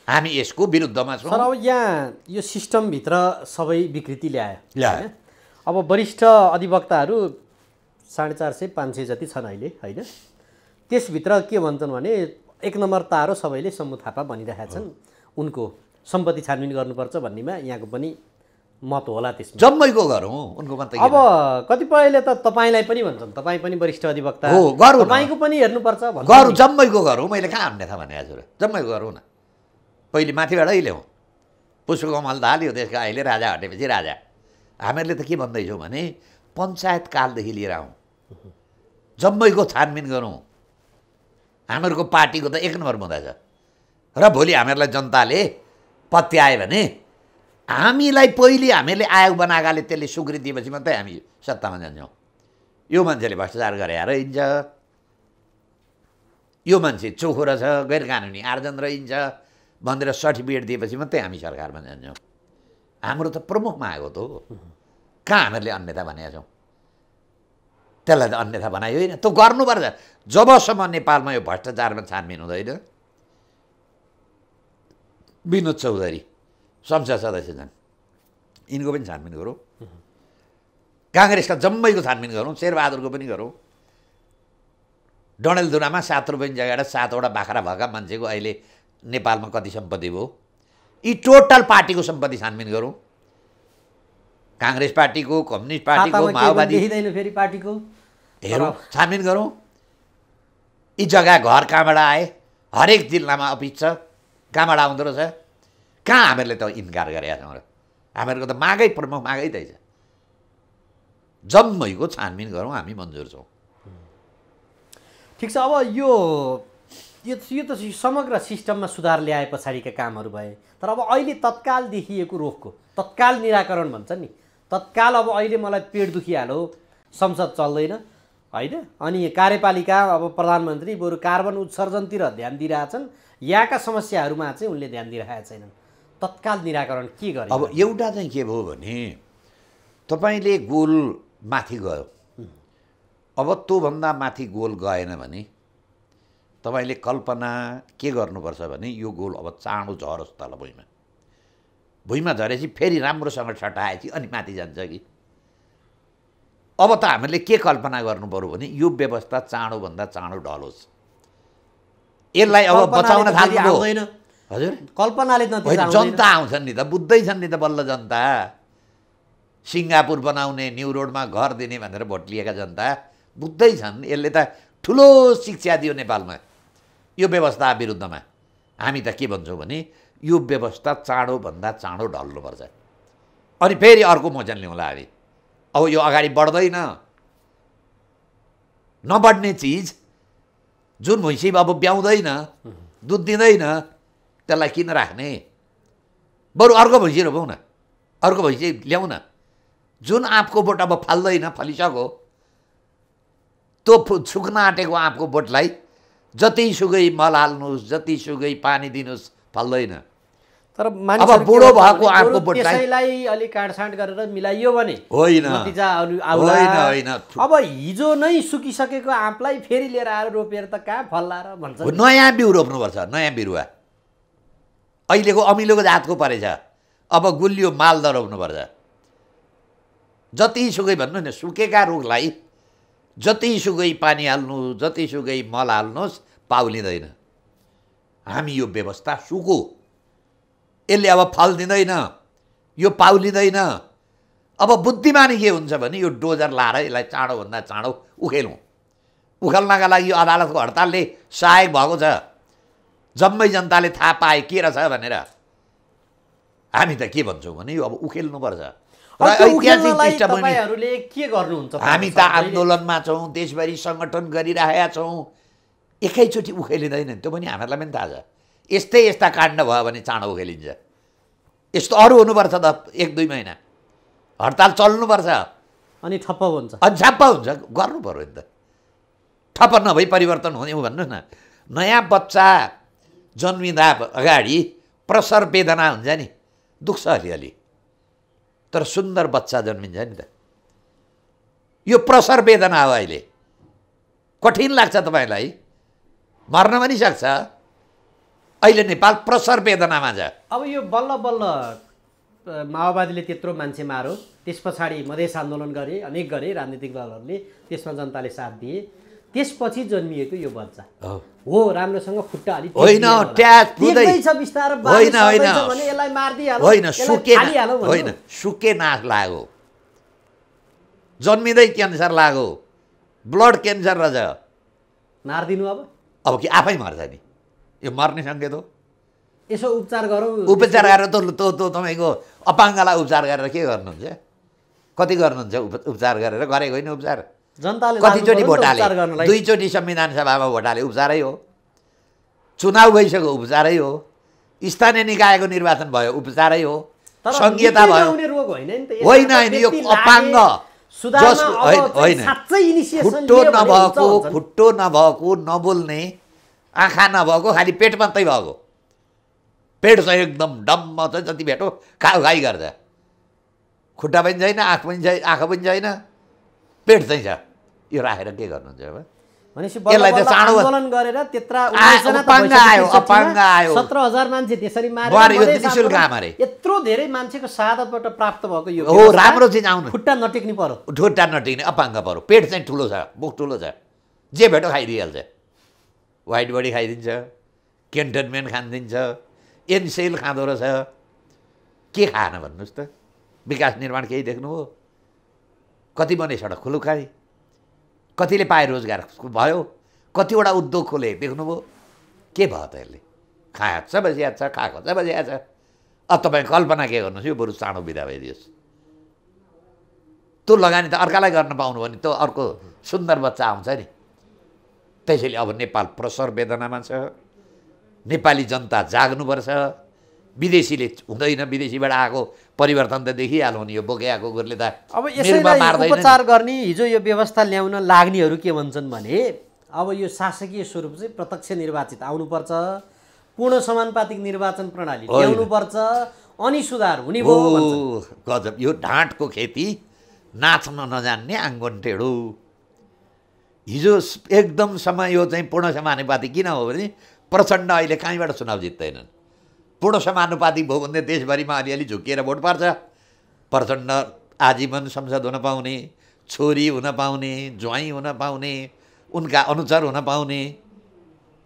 हामी यसको विरुद्धमा छौँ। सर अब यहाँ यो सिस्टमभित्र सबै विकृति ल्यायो। अब वरिष्ठ अधिवक्ताहरू 450-500 जति छन् अहिले, होइन? त्यसभित्र के भन्छन् भने 1 नम्बर तारो सबैले सम्मु थापा भनिरहेका छन्, उनको सम्पत्ति छानबिन गर्नुपर्छ भन्नेमा यहाँको पनि मत होला। त्यसमा जम्मैको गरौँ, उनको मात्रै। अब कतिपयले त तपाईँलाई पनि भन्छन्, तपाईँ पनि वरिष्ठ अधिवक्ता हो, गरौँ, तपाईँको पनि हेर्नुपर्छ भन्छ। गरौँ, जम्मैको गरौँ। मैले कहाँ अन्यथा भनेको छु र? जम्मैको गरौँ न। पहिले माथिबाटै ल्याउँ। पुष्पकमल दाहाल यो देशका अहिले राजा हटेपछि राजा। हामीहरूले त के भन्दैछौँ भने पञ्चायत कालदेखि लिएर आउँ, जम्मैको छानबिन गरौँ। हामीहरूको पार्टीको त 1 नम्बर मुद्दा छ। र भोलि हामीहरूलाई जनताले पत्याए भने हामीलाई पहिले हामीले आयोग बनाएकाले त्यसले स्वीकृति दिएपछि मात्रै हामी सत्तामा जान्छौँ। यो मान्छेले भ्रष्टाचार गरे रहन्छ, यो मान्छे चोखो रहेछ, गैर कानुनी आर्जन रहन्छ भनेर सर्टिफिकेट दिएपछि मात्रै हामी सरकारमा जान्छौँ। हाम्रो त प्रमुख माग हो त। कहाँ हामीहरूले अन्यथा भनेका छौँ? त्यसलाई त अन्यथा बनायो होइन, त्यो गर्नुपर्छ। जबसम्म नेपालमा यो भ्रष्टाचारमा छानबिन हुँदैन। विनोद चौधरी संसद सदस्य छन्, यिनको पनि छानबिन गरौँ। काङ्ग्रेसका जम्मैको छानबिन गरौँ, शेरबहादुरको पनि गरौँ। डडेलधुरामा 7 रुपियाँ जग्गा 7वटा बाख्रा भएका मान्छेको अहिले नेपालमा कति सम्पत्ति भयो? यी टोटल पार्टीको सम्पत्ति छानबिन गरौँ। काङ्ग्रेस पार्टीको, कम्युनिस्ट पार्टीको, माओवादी फेरि पार्टीको हेरौँ, छानबिन गरौँ। यी जग्गा घर कहाँबाट आए? हरेक जिल्लामा अफिस छ, कहाँबाट आउँदो रहेछ? कहाँ हामीहरूले त इन्कार गरेका छौँ र? हामीहरूको त मागै प्रमुख मागै त्यही छ। जम्मैको छानबिन गरौँ, हामी मन्जुर छौँ। ठिक छ। अब यो त समग्र सिस्टममा सुधार ल्याए पछाडिका कामहरू भए। तर अब अहिले तत्काल देखिएको रोगको तत्काल निराकरण भन्छ नि, तत्काल अब अहिले मलाई पेट दुखिहाल्यो, संसद चल्दैन, होइन? अनि कार्यपालिका अब प्रधानमन्त्री बरु कार्बन उत्सर्जनतिर ध्यान दिइरहेछन्, यहाँका समस्याहरूमा चाहिँ उनले ध्यान दिइरहेका छैनन्। तत्काल निराकरण के गर्ने? अब एउटा चाहिँ के भयो भने तपाईँले गोल माथि गयो, अब त्योभन्दा माथि गोल गएन भने तपाईँले कल्पना के गर्नुपर्छ भने यो गोल अब चाँडो झरोस् तल भुइँमा। भुइँमा झरेपछि फेरि राम्रोसँग छटाएपछि अनि माथि जान्छ कि? अब त हामीले के कल्पना गर्नु पर्यो भने यो व्यवस्था चाँडोभन्दा चाँडो ढलोस्। यसलाई अब बचाउन थाल्नु। हजुर, कल्पनाले जनता आउँछन् नि त, बुझ्दैछन् नि त बल्ल जनता। सिङ्गापुर बनाउने, न्यु रोडमा घर दिने भनेर भोट लिएका जनता बुझ्दैछन्। यसले त ठुलो शिक्षा दियो नेपालमा यो व्यवस्था विरुद्धमा। हामी त के भन्छौँ भने यो व्यवस्था चाँडोभन्दा चाँडो ढल्नुपर्छ। अनि फेरि अर्को मोचन ल्याउँला हामी। अब यो अगाडि बढ्दैन, नबढ्ने चिज जुन भैँसी अब ब्याउँदैन, दुध दिँदैन, त्यसलाई किन राख्ने? बरु अर्को भैँसी रोपौँ न, अर्को भैँसी ल्याउँ न। जुन आँपको बोट अब फाल्दैन, फलिसक्यो, त्यो सुक्न आँटेको आँपको बोटलाई जतिसुकै मल हाल्नुहोस्, जतिसुकै पानी दिनुहोस्, फल्दैन। तर अब बुढो भएको आँपको बोटलाई त्यसैलाई अलि काटछाँट गरेर मिलाइयो भने होइन, नतिजा होइन। अब हिजो नै सुकिसकेको आँपलाई फेरि लिएर आएर रोपेर त कहाँ फल्ला र भन्छ। नयाँ बिउ रोप्नुपर्छ, नयाँ बिरुवा। अहिलेको अमिलोको जातको परेछ, अब गुलियो मालदा रोप्नुपर्छ। जतिसुकै भन्नु नि, सुकेका रुखलाई जतिसुकै पानी हाल्नु, जतिसुकै मल हाल्नुहोस्, पाउलिँदैन। हामी यो व्यवस्था सुको, यसले अब फल दिँदैन, यो पाउलिँदैन। अब बुद्धिमानी के हुन्छ भने यो डोजर लाएर यसलाई चाँडोभन्दा चाँडो उखेलौँ। उखेल्नका लागि यो अदालतको हडतालले सहायक भएको छ। जम्मै जनताले थाहा पाए के रहेछ भनेर। हामी त के भन्छौँ भने यो अब उखेल्नुपर्छ। र ऐतिहासिक तपाईहरुले के गर्नुहुन्छ? हामी त आन्दोलनमा छौँ, देशभरि सङ्गठन गरिरहेका छौँ। एकैचोटि उखेलिँदैन, त्यो पनि हामीहरूलाई पनि थाहा छ। यस्ता काण्ड भयो भने चाँडो उखेलिन्छ। यस्तो अरू हुनुपर्छ त 1-2 महिना हडताल चल्नुपर्छ, अनि ठप्प हुन्छ। अनि ठप्प हुन्छ, गर्नु पर्यो नि त। ठप्प नभई परिवर्तन हुने हो भन्नुहोस् न। नयाँ बच्चा जन्मिँदा अगाडि प्रसर वेदना हुन्छ नि, दुख्छ अलिअलि, तर सुन्दर बच्चा जन्मिन्छ नि त। यो प्रसर वेदना हो। अहिले कठिन लाग्छ तपाईँलाई, मर्न पनि सक्छ। अहिले नेपाल प्रसर वेदनामा छ। अब यो बल्ल बल्ल माओवादीले त्यत्रो मान्छे मारो, त्यस पछाडि मधेस आन्दोलन गरे, अनेक गरे राजनीतिक दलहरूले, त्यसमा जनताले साथ दिए। त्यसपछि जन्मिएको यो बच्चा हो, राम्रोसँग खुट्टा अलि होइन, ट्याच पुदै छ बिस्तारै, होइन होइन भने यसलाई मार्दिहाल्नु, होइन, सुके नाश लाग्यो, जन्मिँदै क्यान्सर लाग्यो, ब्लड क्यान्सर रहेछ, मारिदिनु। अब कि आफै मर्छ नि, यो मर्ने सङ्केत हो। यसो उपचार गरौँ, उपचार गरेर त तपाईँको अपाङ्गलाई उपचार गरेर के गर्नुहुन्छ? कति गर्नुहुन्छ उपचार गरेर? गरेको होइन उपचार। जनताले कतिचोटि भोट हाले, 2चोटि संविधान सभामा भोट हाले, उपचारै हो। चुनाव गइसक्यो, उपचारै हो। स्थानीय निकायको निर्वाचन भयो, उपचारै हो। सङ्घीयता भयो, होइन होइन, यो अपाङ्ग खुट्टो नभएको, नबोल्ने, आँखा नभएको, खालि पेट मात्रै भएको, पेट चाहिँ एकदम डम्म छ, जति भेटो खाइ गर्छ, खुट्टा पनि छैन, आँखा पनि छैन, पेट चाहिँ छ। यो राखेर के गर्नुहुन्छ अब? यसलाई त चाँडो आन्दोलन गरेर त्यत्रा अपाङ्ग आयो, 17,000 मान्छे त्यसरी मारेर निशुल्क मारे। यत्रो धेरै मान्छेको शहादतबाट प्राप्त भएको यो हो, राम्रो चाहिँ आउनु, खुट्टा नटेक्नु पर्यो, खुट्टा नटेक्ने, अपाङ्ग पर्यो, पेट चाहिँ ठुलो छ, मुख ठुलो छ, जे भेटो खाइदिइहाल्छ। व्हाइट बडी खाइदिन्छ, क्यान्टनमेन्ट खानिदिन्छ, एनसेल खाँदो रहेछ। के खाएन भन्नुहोस् त? विकास निर्माण केही देख्नुभयो? कति बने सडक खुलुखाइ, कतिले पाए रोजगार भयो, कतिवटा उद्योग खोले देख्नुभयो? के भयो त यसले? खाएको छ बसिहाल्छ, खाएको छ बसिहाल्छ। अब तपाईँ कल्पना के गर्नुहोस्, यो बरु चाँडो बिदा भइदियोस्। त्यो लगानी त अर्कालाई गर्न पाउनु भने त अर्को सुन्दर बच्चा आउँछ नि। त्यसैले अब नेपाल प्रसर वेदनामा छ। नेपाली जनता जाग्नुपर्छ। विदेशीले हुँदैन, विदेशीबाट आएको परिवर्तन त देखिहाल्यो नि, यो बोकेआएको गोरले त अब यसैलाई उपचार गर्ने हिजो यो व्यवस्था ल्याउन लाग्नेहरू के भन्छन् भने अब यो शासकीय स्वरूप चाहिँ प्रत्यक्ष निर्वाचित आउनुपर्छ, पूर्ण समानुपातिक निर्वाचन प्रणाली ल्याउनुपर्छ, अनि सुधार हुने भयो भन्छन्। गजब, यो ढाँटको खेती, नाच्न नजान्ने आङ्गन टेढो। हिजो एकदमसम्म यो चाहिँ पूर्ण समानुपातिक किन हो भने प्रचण्ड अहिले कहीँबाट चुनाव जित्दैनन्। पूर्ण समानुपातिक भयो भने देशभरिमा अलिअलि झुकिएर भोट पर्छ। प्रचण्ड आजीवन संसद हुन पाउने, छोरी हुन पाउने, ज्वाइँ हुन पाउने, उनका अनुचर हुन पाउने,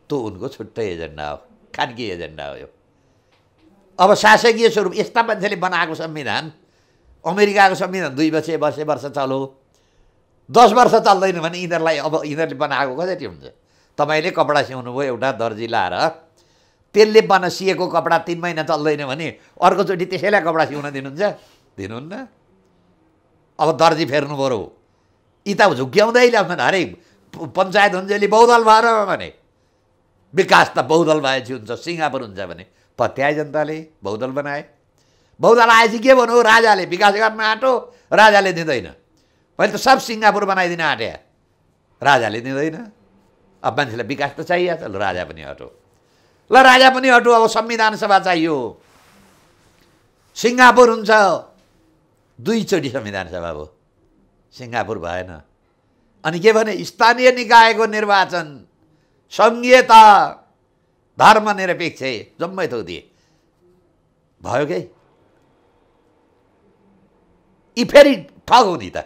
त्यो उनको छुट्टै एजेन्डा हो, खानकी एजेन्डा हो यो। अब शासकीय स्वरूप यस्ता मान्छेले बनाएको संविधान, अमेरिकाको संविधान 2 वर्ष चलो, 10 वर्ष चल्दैन भने यिनीहरूलाई अब यिनीहरूले बनाएको कसरी हुन्छ? तपाईँले कपडा सिउनु भयो एउटा दर्जी लाएर, त्यसले सिएको कपडा 3 महिना चल्दैन भने अर्कोचोटि त्यसैलाई कपडा सिउन दिनुहुन्छ? दिनुहुन्न। अब दर्जी फेर्नु पऱ्यो, यी त झुक्क्याउँदै ल्याउँदैन। अरे पञ्चायत हुन्छ यसले बहुदल भएर भने विकास त बहुदल भएपछि हुन्छ, सिङ्गापुर हुन्छ भने पत्याए जनताले बहुदल बनाए। बहुदल आएपछि के भन्नु? राजाले विकास गर्न आँटो, राजाले दिँदैन। मैले त सब सिङ्गापुर बनाइदिन आँटे, राजाले दिँदैन। अब मान्छेलाई विकास त चाहिएको छ, ल राजा पनि हटो, ल राजा पनि हटो, अब संविधान सभा चाहियो। सिङ्गापुर हुन्छ, 2 चोटि संविधान सभा भयो, सिङ्गापुर भएन। अनि के भने स्थानीय निकायको निर्वाचन, सङ्घीयता, धर्मनिरपेक्ष जम्मै थोक दिए, भयो के। यी फेरि ठग हो नि त,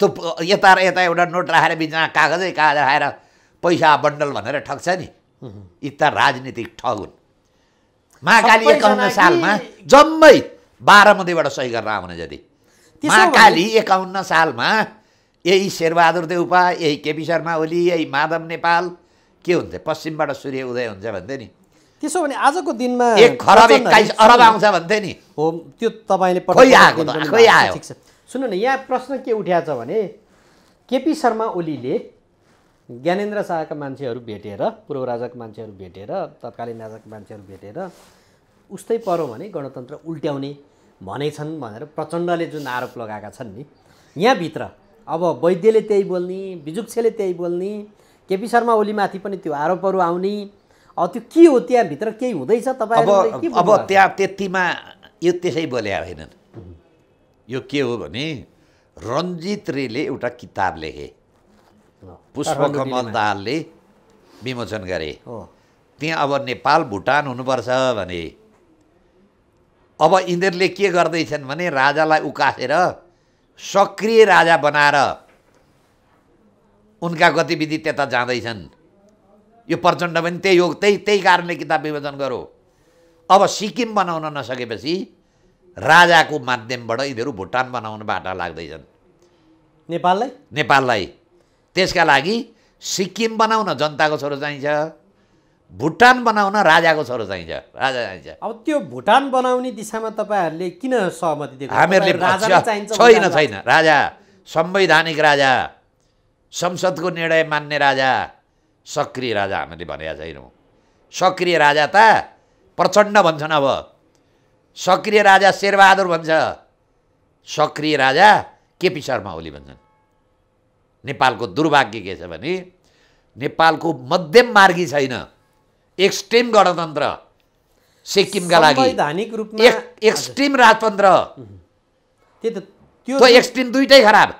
त्यो यता र यता एउटा नोट राखेर बिचमा कागजै कागज राखेर पैसा बन्डल भनेर ठग्छ नि, यी त राजनीतिक ठग हुन्। महाकाली 51 सालमा जम्मै बारामतीबाट सही गरेर आउने जति, महाकाली 51 सालमा यही शेरबहादुर देउपा, यही केपी शर्मा ओली, यही माधव नेपाल के हुन्थे, पश्चिमबाट सूर्य उदय हुन्छ भन्थे नि। त्यसो भने आजको दिनमा 1 खरब 21 अरब आउँछ भन्थे नि। हो, त्यो तपाईँले खोइ आयो। ठिक छ, सुन्नु न, यहाँ प्रश्न के उठ्याएको छ भने केपी शर्मा ओलीले ज्ञानेन्द्र शाहका मान्छेहरू भेटेर, पूर्व राजाका मान्छेहरू भेटेर, तत्कालीन राजाका मान्छेहरू भेटेर उस्तै पऱ्यो भने गणतन्त्र उल्ट्याउने भनेछन् भनेर प्रचण्डले जुन आरोप लगाएका छन् नि, यहाँभित्र अब वैद्यले त्यही बोल्ने, बिजुक्सेले त्यही बोल्ने, केपी शर्मा ओलीमाथि पनि त्यो आरोपहरू आउने, अब त्यो के हो त्यहाँभित्र केही हुँदैछ तपाईँहरूले के? अब त्यहाँ त्यतिमा यो त्यसै बोले होइनन्। यो के हो भने रञ्जित रेले एउटा किताब लेखे, पुष्पकमल दाहालले विमोचन गरे। त्यहाँ अब नेपाल भुटान हुनुपर्छ भने अब यिनीहरूले के गर्दैछन् भने राजालाई उकासेर सक्रिय राजा बनाएर उनका गतिविधि त्यता जाँदैछन्। यो प्रचण्ड पनि त्यही हो, त्यही कारणले किताब विमोचन गरो। अब सिक्किम बनाउन नसकेपछि राजाको माध्यमबाट यिनीहरू भुटान बनाउन बाटा लाग्दैछन् नेपाललाई। त्यसका लागि सिक्किम बनाउन जनताको छोरो चाहिन्छ, भुटान बनाउन राजाको छोरो चाहिन्छ, राजा चाहिन्छ। अब त्यो भुटान बनाउने दिशामा तपाईँहरूले किन सहमति दिएको? हामीहरूले छैन राजा, संवैधानिक राजा, संसदको निर्णय मान्ने राजा, सक्रिय राजा हामीले भनेका छैनौँ। सक्रिय राजा त प्रचण्ड भन्छन्, अब सक्रिय राजा शेरबहादुर भन्छ, सक्रिय राजा केपी शर्मा ओली भन्छन्। नेपालको दुर्भाग्य के छ भने नेपालको मध्यम मार्गी छैन, एक्सट्रिम गणतन्त्र सिक्किमका लागि, संवैधानिक रूपमा एक्सट्रिम राजतन्त्र, त्यो एक्सट्रिम दुइटै खराब।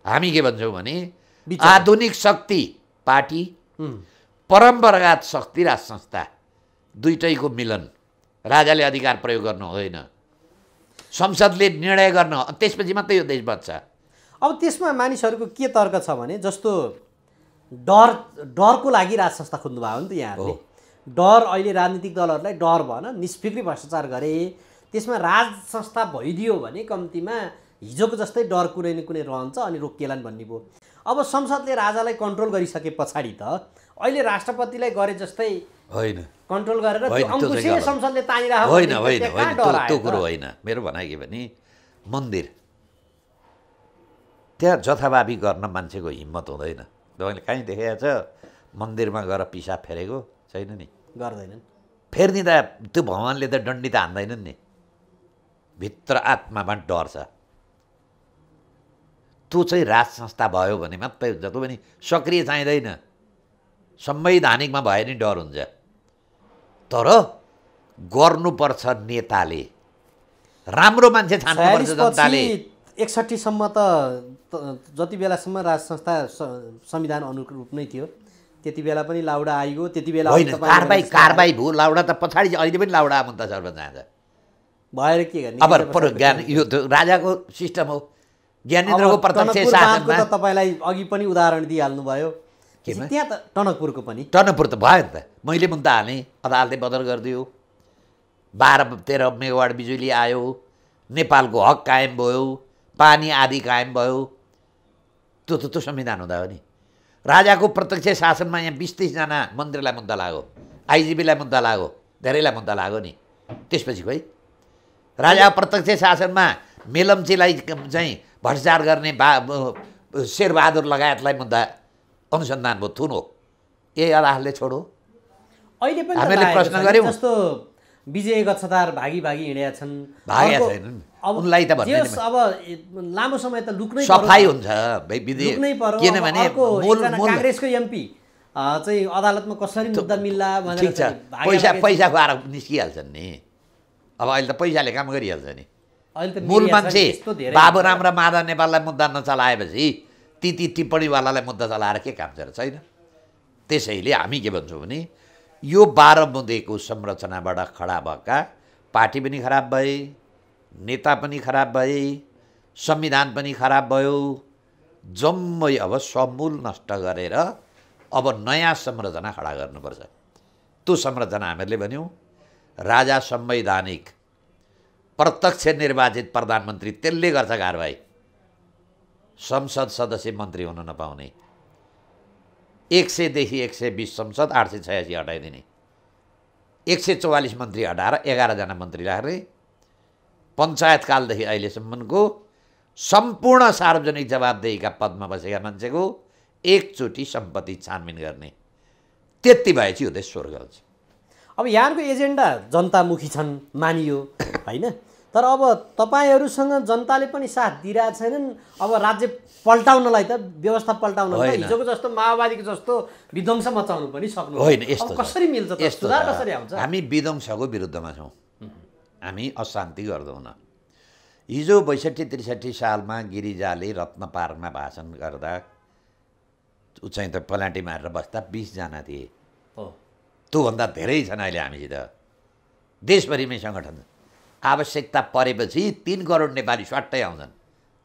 हामी के भन्छौँ भने आधुनिक शक्ति पार्टी, परम्परागत शक्ति राज संस्था, दुइटैको मिलन। राजाले अधिकार प्रयोग गर्नु हुँदैन, संसदले निर्णय गर्न, त्यसपछि मात्रै यो देश बच्छ। अब त्यसमा मानिसहरूको के तर्क छ भने जस्तो डरको लागि राज संस्था खोज्नु भयो नि त यहाँहरूले। डर, अहिले राजनीतिक दलहरूलाई डर भएन, निष्फिक्री भ्रष्टाचार गरे, त्यसमा राज संस्था भइदियो भने कम्तीमा हिजोको जस्तै डर कुनै न कुनै रहन्छ अनि रोकिएलान् भन्ने भयो। अब संसदले राजालाई कन्ट्रोल गरिसके पछाडि त अहिले राष्ट्रपतिलाई गरे जस्तै होइन, कन्ट्रोल गरेर त्यो अंकुशले संसदले तानिराख्यो। होइन त्यो कुरो होइन। मेरो भनाइ के भने मन्दिर त्यहाँ जथाभावी गर्न मान्छेको हिम्मत हुँदैन। तपाईँले कहीँ देखेको छ मन्दिरमा गएर पिसाब फेरेको? छैन नि, गर्दैनन्। फेर्ने त त्यो भगवान्ले त डन्डी त हान्दैनन् नि, भित्र आत्मामा डर छ। त्यो चाहिँ राज संस्था भयो भने मात्रै हुन्छ। त्यो पनि सक्रिय चाहिँदैन, संवैधानिकमा भयो नि डर हुन्छ। तर गर्नुपर्छ नेताले, राम्रो मान्छे छान्नुपर्छ जनताले। 61 सम्म त जति बेलासम्म राज संस्था संविधान अनुरूप नै थियो त्यति बेला पनि लाउडा आइगयो, त्यति बेला होइन कारबाही भयो। लाउडा त पछाडि अहिले पनि लाउडा मुद्दा सर्वत जान्छ भएर के गर्ने? अब ज्ञान यो राजाको सिस्टम हो। ज्ञानेन्द्रको प्रत्यक्ष शासनमा त तपाईँलाई अघि पनि उदाहरण दिइहाल्नु भयो। त्यहाँ त टनकपुरको पनि, टनकपुर त भयो नि त, मैले मुद्दा हालेँ, अदालतले बदल गरिदियो, 12-13 मेगावाट बिजुली आयो, नेपालको हक कायम भयो, पानी आदि कायम भयो। त्यो संविधान हुँदा हो नि। राजाको प्रत्यक्ष शासनमा यहाँ 20-30 जना मन्त्रीलाई मुद्दा लाग्यो, आइजिपीलाई मुद्दा लाग्यो, धेरैलाई मुद्दा लाग्यो नि। त्यसपछि खोइ राजाको प्रत्यक्ष शासनमा मेलम्चीलाई चाहिँ भ्रष्टाचार गर्ने शेरबहादुर लगायतलाई मुद्दा अनुसन्धान भयो, थुन हो। यही अदालतले छोडो। अहिले पनि हामीले प्रश्न गऱ्यौँ जस्तो विजय गच्छदार भागी हिँडेका छन्, भागेका छैनन्। उनलाई त भन्ने अब लामो समय त लुक्नै सफाइ हुन्छ लुक्नै पर्यो। किनभने काङ्ग्रेसको एमपी चाहिँ अदालतमा कसरी मुद्दा मिल्ला भनेर ठिक छ, पैसाको आरोप निस्किहाल्छन् नि। अब अहिले त पैसाले काम गरिहाल्छ नि। मूल मान्छे बाबुराम र माधव नेपाललाई मुद्दा नचलाएपछि ती टिप्पणीवालालाई मुद्दा चलाएर के काम छ र? छैन। त्यसैले हामी के भन्छौँ भने यो 12 बुँदेको संरचनाबाट खडा भएका पार्टी पनि खराब भए, नेता पनि खराब भए, संविधान पनि खराब भयो, जम्मै अब समूल नष्ट गरेर अब नयाँ संरचना खडा गर्नुपर्छ। त्यो संरचना हामीहरूले भन्यौँ राजा संवैधानिक प्रत्यक्ष निर्वाचित प्रधानमन्त्री, त्यसले गर्छ कारबाही। संसद सदस्य मन्त्री हुन नपाउने, 100 देखि 120 संसद, 886 हटाइदिने, 144 मन्त्री हटाएर 11 जना मन्त्री राख्ने, पञ्चायतकालदेखि अहिलेसम्मको सम्पूर्ण सार्वजनिक जवाबदेहीका पदमा बसेका मान्छेको एकचोटि सम्पत्ति छानबिन गर्ने। त्यति भएपछि यो देश स्वर्ग हुन्छ। अब यहाँको एजेन्डा जनतामुखी छन् मानियो होइन, तर अब तपाईँहरूसँग जनताले पनि साथ दिइरहेको छैनन्। अब राज्य पल्टाउनलाई त व्यवस्था पल्टाउनलाई हिजोको जस्तो माओवादीको जस्तो विध्वंस मचाउनु पनि सक्नु होइन। यस्तो कसरी मिल्छ त? सुधार कसरी आउँछ? हामी विध्वंसको विरुद्धमा छौँ, हामी अशान्ति गर्दैनौँ। हिजो 62-63 सालमा गिरिजाले रत्न पार्कमा भाषण गर्दा ऊ चाहिँ त पलाटी मारेर बस्दा 20 जना थिए। त्योभन्दा धेरै छन् अहिले हामीसित। देशभरिमै सङ्गठन आवश्यकता परेपछि 3 करोड नेपाली स्वाट्टै आउँछन्।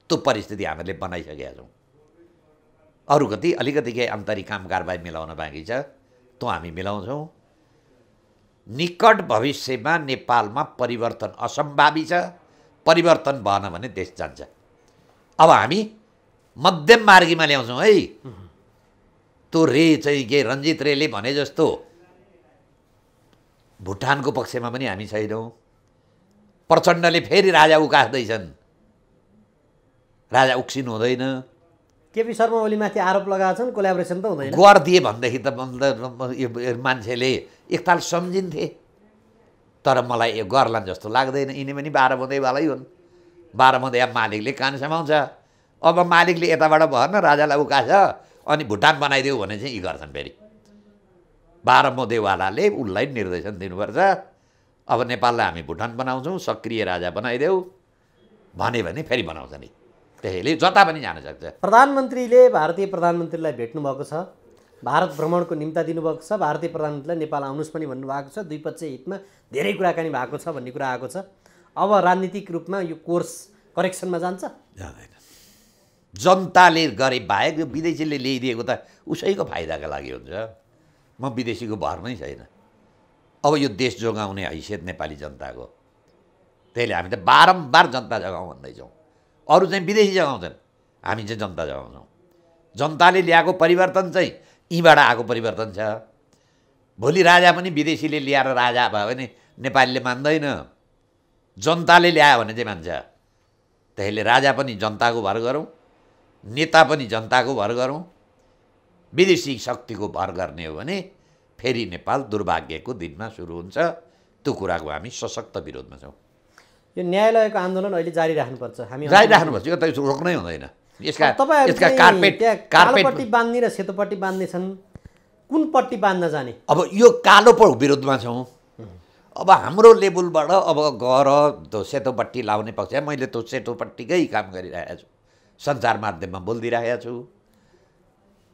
त्यो परिस्थिति हामीले बनाइसकेका छौँ। अरू कति अलिकति केही आन्तरिक काम कारबाही मिलाउन बाँकी छ, त्यो हामी मिलाउँछौँ। निकट भविष्यमा नेपालमा परिवर्तन असम्भावी छ। परिवर्तन भएन भने देश जान्छ। अब हामी मध्यम मार्गीमा ल्याउँछौँ है। त्यो चाहिँ के रञ्जित रेले भने जस्तो भुटानको पक्षमा पनि हामी छैनौँ। प्रचण्डले फेरि राजा उकास्दैछन्, राजा उक्सिनु हुँदैन। केपी शर्मा ओलीमाथि आरोप लगाएका छन्, कोल्याबोरेसन त हुँदैन। गरिदिए भनेदेखि त मान्छेले एकताल सम्झिन्थे, तर मलाई यो गर्लान् जस्तो लाग्दैन। यिनी पनि 12 बुँदेवालै हुन्। 12 बुँदे मालिकले कान समाउँछ। अब मालिकले यताबाट भएन राजालाई उकास अनि भुटान बनाइदेऊ भने चाहिँ यी गर्छन्। फेरि 12 बुँदेवालाले उसलाई निर्देशन दिनुपर्छ। अब नेपाललाई हामी भुटान बनाउँछौँ, सक्रिय राजा बनाइदेऊ भने फेरि बनाउँछ नि। त्यसैले जता पनि जान सक्छ। प्रधानमन्त्रीले भारतीय प्रधानमन्त्रीलाई भेट्नु भएको छ, भारत भ्रमणको निम्ता दिनुभएको छ, भारतीय प्रधानमन्त्रीलाई नेपाल आउनुहोस् पनि भन्नुभएको छ, द्विपक्षीय हितमा धेरै कुराकानी भएको छ भन्ने कुरा आएको छ। अब राजनीतिक रूपमा यो कोर्स करेक्सनमा जान्छ? जाँदैन। जनताले गरे बाहेक यो विदेशीले ल्याइदिएको त उसैको फाइदाका लागि हुन्छ। म विदेशीको भर नै छैन। अब यो देश जोगाउने हैसियत नेपाली जनताको। त्यसले हामी त बारम्बार जनता जगाउँ भन्दैछौँ। अरू चाहिँ विदेशी जगाउँछन्, हामी चाहिँ जनता जगाउँछौँ। जनताले ल्याएको परिवर्तन चाहिँ यहीँबाट आएको परिवर्तन छ। भोलि राजा पनि विदेशीले ल्याएर राजा भयो भने नेपालीले मान्दैन, जनताले ल्यायो भने चाहिँ मान्छ। त्यसैले राजा पनि जनताको भर गरौँ, नेता पनि जनताको भर गरौँ। विदेशी शक्तिको भर गर्ने हो भने फेरि नेपाल दुर्भाग्यको दिनमा सुरु हुन्छ। त्यो कुराको हामी सशक्त विरोधमा छौँ। यो न्यायालयको आन्दोलन अहिले जारी राख्नुपर्छ, हामी जारी राख्नुपर्छ। यो त रोक्नै हुँदैन। यसका कालोपट्टि बाँध्ने र सेतोपट्टि बाँध्ने छन्, कुन पट्टि बाँध्न जाने? अब यो कालो विरोधमा छौँ। अब हाम्रो लेभलबाट अब गएर त्यो सेतोपट्टि लाउने पक्ष, मैले त्यो सेतोपट्टिकै काम गरिरहेको छु, सञ्चार माध्यममा बोलिदिइरहेको छु।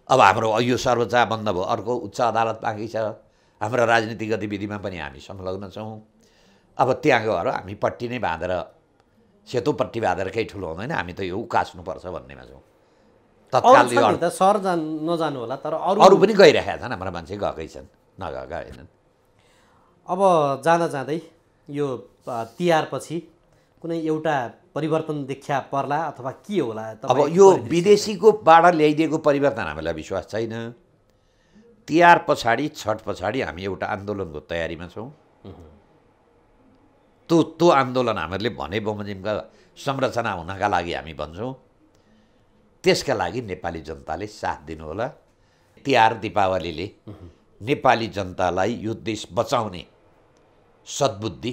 अब हाम्रो यो सर्वोच्च बन्द भयो, अर्को उच्च अदालत बाँकी छ। हाम्रो राजनीतिक गतिविधिमा पनि हामी संलग्न छौँ। अब त्यहाँ गएर हामी पट्टी नै बाँधेर, सेतोपट्टि बाँधेर केही ठुलो हुँदैन। हामी त यो उकास्नुपर्छ भन्नेमा छौँ। तत्काल यो सहर नजानु होला, तर अरू पनि गइरहेका छन्। हाम्रो मान्छे गएकै छन्, नगएका होइनन्। अब जाँदा जाँदै यो तिहार पछि कुनै एउटा परिवर्तन देखा पर्ला अथवा के होला? अब यो विदेशीकोबाट ल्याइदिएको परिवर्तन हामीलाई विश्वास छैन। तिहार पछाडि, छठ पछाडि हामी एउटा आन्दोलनको तयारीमा छौँ। त्यो आन्दोलन हामीहरूले भने बमोजिमका संरचना हुनका लागि हामी भन्छौँ। त्यसका लागि नेपाली जनताले साथ दिनुहोला। तिहार दीपावलीले नेपाली जनतालाई यो देश बचाउने सद्बुद्धि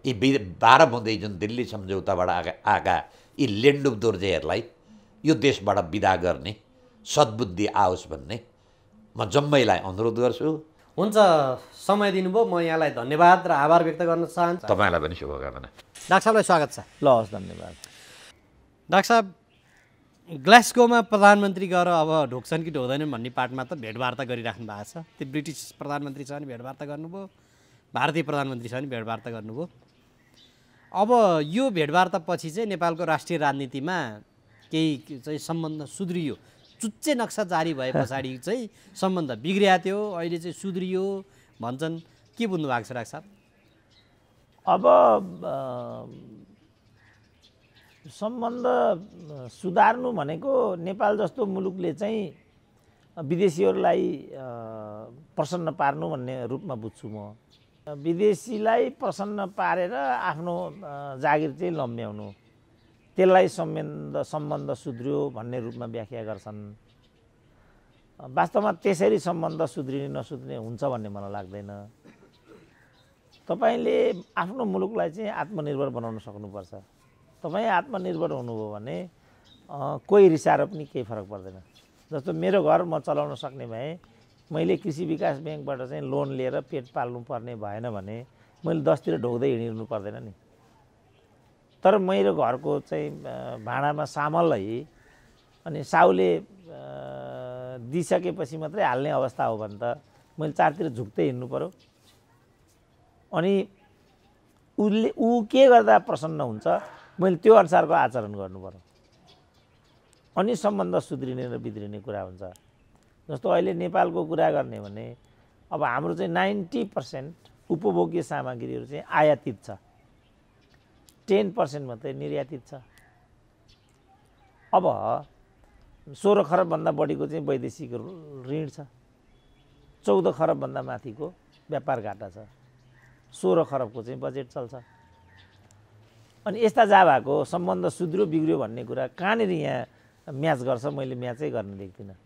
यी 12 बुँदै जुन दिल्ली सम्झौताबाट आएका यी लेन्डुप दोर्जेहरूलाई यो देशबाट विदा गर्ने सद्बुद्धि आओस् भन्ने म जम्मैलाई अनुरोध गर्छु। हुन्छ, समय दिनुभयो, म यहाँलाई धन्यवाद र आभार व्यक्त गर्न चाहन्छु। तपाईँलाई पनि शुभकामना। डाक्टर साहबलाई स्वागत छ। ल हस्, धन्यवाद। डाक्टर साहब, ग्लास्गोमा प्रधानमन्त्री गएर अब ढोक्छन् कि ढोक्दैनन् भन्ने पार्टमा त भेटवार्ता गरिराख्नु भएको छ। त्यो ब्रिटिस प्रधानमन्त्रीसँग नि भेटवार्ता गर्नुभयो, भारतीय प्रधानमन्त्रीसँग नि भेटवार्ता गर्नुभयो। अब यो भेटवार्ता पछि चाहिँ नेपालको राष्ट्रिय राजनीतिमा केही चाहिँ सम्बन्ध सुध्रियो। चुच्चे नक्सा जारी भए पछाडि चाहिँ सम्बन्ध बिग्रिया थियो, अहिले चाहिँ सुध्रियो भन्छन्। के बुझ्नु भएको छ डाक्टर साहब? अब सम्बन्ध सुधार्नु भनेको नेपाल जस्तो मुलुकले चाहिँ विदेशीहरूलाई प्रसन्न पार्नु भन्ने रूपमा बुझ्छु म। विदेशीलाई प्रसन्न पारेर आफ्नो जागिर चाहिँ लम्ब्याउनु, त्यसलाई सम्बन्ध सुध्रियो भन्ने रूपमा व्याख्या गर्छन्। वास्तवमा त्यसरी सम्बन्ध सुध्रिने नसुध्रिने हुन्छ भन्ने मलाई लाग्दैन। तपाईँले आफ्नो मुलुकलाई चाहिँ आत्मनिर्भर बनाउन सक्नुपर्छ। तपाईँ आत्मनिर्भर हुनुभयो भने कोही रिसाएर पनि केही फरक पर्दैन। जस्तो मेरो घर म चलाउन सक्ने भए मैले कृषि विकास ब्याङ्कबाट चाहिँ लोन लिएर पेट पाल्नु पर्ने भएन भने मैले 10तिर ढोक्दै हिँडिनु पर्दैन नि। तर मेरो घरको चाहिँ भाँडामा चामल है अनि साउले दिइसकेपछि मात्रै हाल्ने अवस्था हो भने त मैले 4तिर झुक्दै हिँड्नु पर्यो। अनि ऊ के गर्दा प्रसन्न हुन्छ मैले त्यो अनुसारको आचरण गर्नु पर्यो। अनि सम्बन्ध सुध्रिने र बिग्रिने कुरा हुन्छ। जस्तो अहिले नेपालको कुरा गर्ने भने अब हाम्रो चाहिँ 90% उपभोग्य सामग्रीहरू चाहिँ आयातित छ, 10% मात्रै निर्यातित छ। अब 16 खरबभन्दा बढीको चाहिँ वैदेशिक ऋण छ, 14 खरबभन्दा माथिको व्यापार घाटा छ, 16 खरबको चाहिँ बजेट चल्छ। अनि यस्ता भएको सम्बन्ध सुध्रियो बिग्रियो भन्ने कुरा कहाँनिर यहाँ म्याच गर्छ? मैले म्याचै गर्न देख्दिनँ।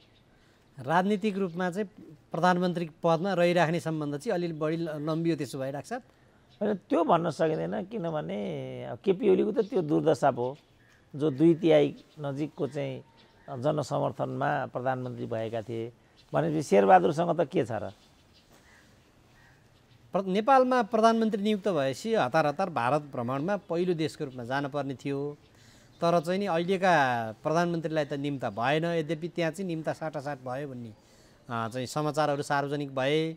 राजनीतिक रूपमा चाहिँ प्रधानमन्त्री पदमा रहिराख्ने सम्बन्ध चाहिँ अलिअलि बढी लम्बियो त्यसो भए डाक्टर साहब? होइन, त्यो भन्न सकिँदैन। किनभने केपी ओलीको त त्यो दुर्दशा भयो, जो 2/3 नजिकको चाहिँ जनसमर्थनमा प्रधानमन्त्री भएका थिए। भनेपछि शेरबहादुरसँग त के छ र? नेपालमा प्रधानमन्त्री नियुक्त भएपछि हतार हतार भारत भ्रमणमा पहिलो देशको रूपमा जानुपर्ने थियो। तर चाहिँ नि अहिलेका प्रधानमन्त्रीलाई त निम्ता भएन। यद्यपि त्यहाँ चाहिँ निम्ता साटासाट भयो भन्ने चाहिँ समाचारहरू सार्वजनिक भए।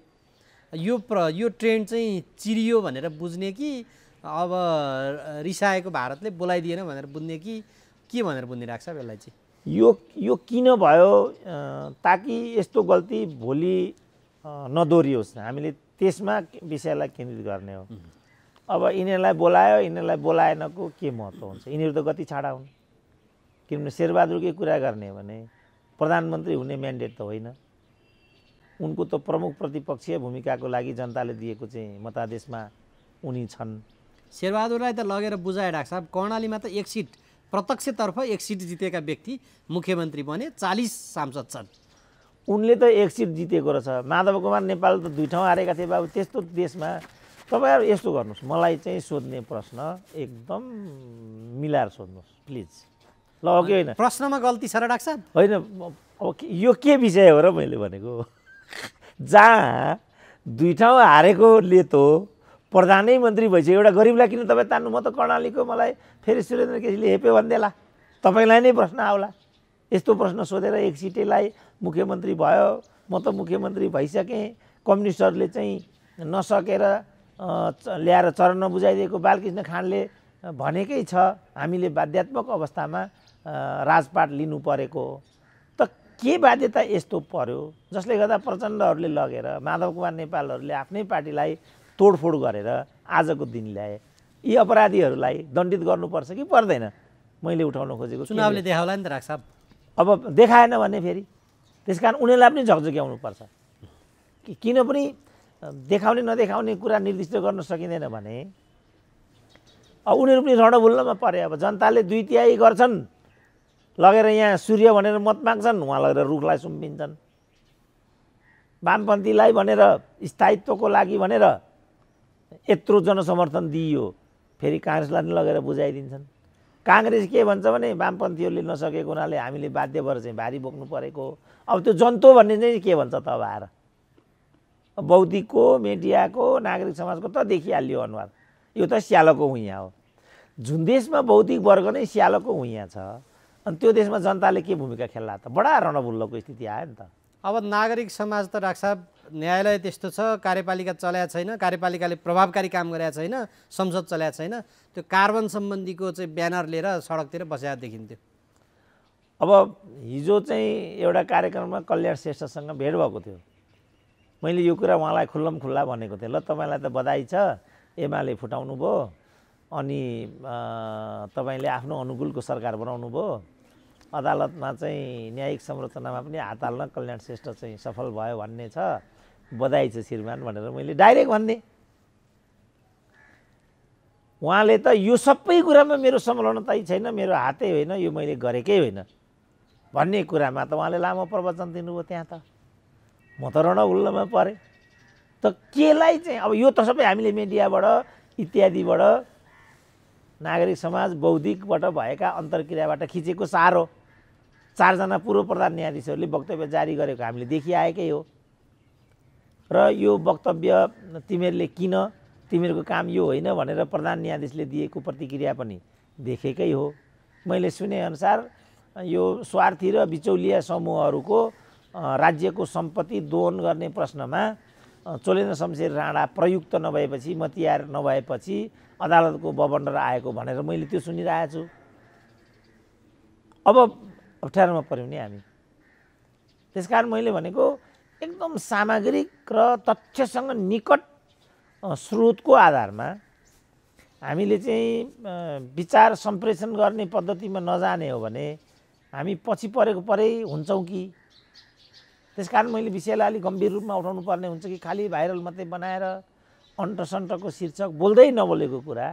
यो ट्रेन्ड चाहिँ चिरियो भनेर बुझ्ने कि अब रिसाएको भारतले बोलाइदिएन भनेर बुझ्ने कि के भनेर बुझ्ने राख्छ यसलाई चाहिँ? यो किन भयो ताकि यस्तो गल्ती भोलि नदोहोरियोस्, हामीले त्यसमा विषयलाई केन्द्रित गर्ने हो। अब यिनीहरूलाई बोलायो, यिनीहरूलाई बोलाएनको के महत्त्व हुन्छ? यिनीहरू त गति छाडा हुन्। किनभने शेरबहादुरकै कुरा गर्ने हो भने प्रधानमन्त्री हुने म्यान्डेट त होइन। उनको त प्रमुख प्रतिपक्षीय भूमिकाको लागि जनताले दिएको चाहिँ मतादेशमा उनी छन्। शेरबहादुरलाई त लगेर बुझाए डाक्टर साहब। कर्णालीमा त 1 सिट प्रत्यक्षतर्फ 1 सिट जितेका व्यक्ति मुख्यमन्त्री बने, 40 सांसद छन्। उनले त 1 सिट जितेको रहेछ। माधव कुमार नेपाल त 2 ठाउँ हारेका थिए बाबु। त्यस्तो देशमा तपाईँहरू यस्तो गर्नुहोस्, मलाई चाहिँ सोध्ने प्रश्न एकदम मिलाएर सोध्नुहोस् प्लिज। ल हो कि होइन? प्रश्नमा गल्ती छ र डाक्टर साहब? होइन, अब यो के विषय हो र? मैले भनेको जहाँ 2 ठाउँ हारेकोले त प्रधानमन्त्री भइसक्यो, एउटा गरिबलाई किन तपाईँ तान्नु? म त कर्णालीको, मलाई फेरि सुरेन्द्र केसीले हेप्यो भनिदेला, तपाईँलाई नै प्रश्न आउला। यस्तो प्रश्न सोधेर 1 सिटेलाई मुख्यमन्त्री भयो, म त मुख्यमन्त्री भइसकेँ, कम्युनिस्टहरूले चाहिँ नसकेर ल्याएर चरण बुझाइदिएको बालकृष्ण खाँडले भनेकै छ हामीले बाध्यात्मक अवस्थामा राजपाट लिनु परेको। त के बाध्यता यस्तो पर्यो जसले गर्दा प्रचण्डहरूले लगेर माधव कुमार नेपालहरूले आफ्नै पार्टीलाई तोडफोड गरेर आजको दिन ल्याए? यी अपराधीहरूलाई दण्डित गर्नुपर्छ कि पर्दैन? मैले उठाउन खोजेको चुनावले देखाउला नि त डाक्टर साहब। अब देखाएन भने फेरि त्यसकारण उनीहरूलाई पनि झकझक्याउनुपर्छ। किन पनि देखाउने नदेखाउने कुरा निर्दिष्ट गर्न सकिँदैन भने अब उनीहरू पनि रणभुल्लमा परे। अब जनताले 2/3 गर्छन्, लगेर यहाँ सूर्य भनेर मत माग्छन्, उहाँ लगेर रुखलाई सुम्पिन्छन्। वामपन्थीलाई भनेर स्थायित्वको लागि भनेर यत्रो जनसमर्थन दिइयो, फेरि काङ्ग्रेसलाई नै लगेर बुझाइदिन्छन्। काङ्ग्रेस के भन्छ भने वामपन्थीहरूले नसकेको हुनाले हामीले बाध्य भएर चाहिँ भारी बोक्नु परेको। अब त्यो जन्तो भन्ने चाहिँ के भन्छ त अब आएर? बौद्धिकको, मिडियाको, नागरिक समाजको त देखिहाल्यो अनुहार। यो त स्यालको हुइयाँ हो। जुन देशमा बौद्धिक वर्ग नै स्यालको हुइयाँ छ, अनि त्यो देशमा जनताले के भूमिका खेल्ला त? बडा रणभुल्लोको स्थिति आयो नि त। अब नागरिक समाज त डाक्टर साहब न्यायालय त्यस्तो छ, कार्यपालिका चलाएको छैन, कार्यपालिकाले प्रभावकारी काम गरेको छैन, संसद चलाएको छैन, त्यो कार्बन सम्बन्धीको चाहिँ ब्यानर लिएर सडकतिर बसेको देखिन्थ्यो। अब हिजो चाहिँ एउटा कार्यक्रममा कल्याण श्रेष्ठसँग भेट भएको थियो। मैले यो कुरा उहाँलाई खुल्लम खुल्ला भनेको थिएँ, ल तपाईँलाई त बधाई छ, एमाले फुटाउनु भयो, अनि तपाईँले आफ्नो अनुकूलको सरकार बनाउनु भयो, अदालतमा चाहिँ न्यायिक संरचनामा पनि हात हाल्न कल्याण श्रेष्ठ चाहिँ सफल भयो भन्ने छ, बधाई छ श्रीमान भनेर मैले डाइरेक्ट भनिदिएँ। उहाँले त यो सबै कुरामा मेरो संलग्नता छैन, मेरो हातै होइन, यो मैले गरेकै होइन भन्ने कुरामा त उहाँले लामो प्रवचन दिनुभयो। त्यहाँ त म त रणहुल्लोमा परेँ। त केलाई चाहिँ अब यो त सबै हामीले मिडियाबाट इत्यादिबाट नागरिक समाज बौद्धिकबाट भएका अन्तर्क्रियाबाट खिचेको सार हो। 4 जना पूर्व प्रधान न्यायाधीशहरूले वक्तव्य जारी गरेको हामीले देखिआएकै हो। र यो वक्तव्य तिमीहरूले किन, तिमीहरूको काम यो होइन भनेर प्रधान न्यायाधीशले दिएको प्रतिक्रिया पनि देखेकै हो। मैले सुनेअनुसार यो स्वार्थी र बिचौलिया समूहहरूको राज्यको सम्पत्ति दोहन गर्ने प्रश्नमा चोलेन्द्र शमशेर राणा प्रयुक्त नभएपछि, मतियार नभएपछि अदालतको बबन्डर आएको भनेर मैले त्यो सुनिरहेको छु। अब अप्ठ्यारोमा पऱ्यौँ नि हामी। त्यसकारण मैले भनेको एकदम सामग्रिक र तथ्यसँग निकट स्रोतको आधारमा हामीले चाहिँ विचार सम्प्रेषण गर्ने पद्धतिमा नजाने हो भने हामी पछि परेको परै हुन्छौँ कि। त्यसकारण मैले विषयलाई अलिक गम्भीर रूपमा उठाउनु पर्ने हुन्छ कि खालि भाइरल मात्रै बनाएर अन्टसन्टको शीर्षक बोल्दै नबोलेको कुरा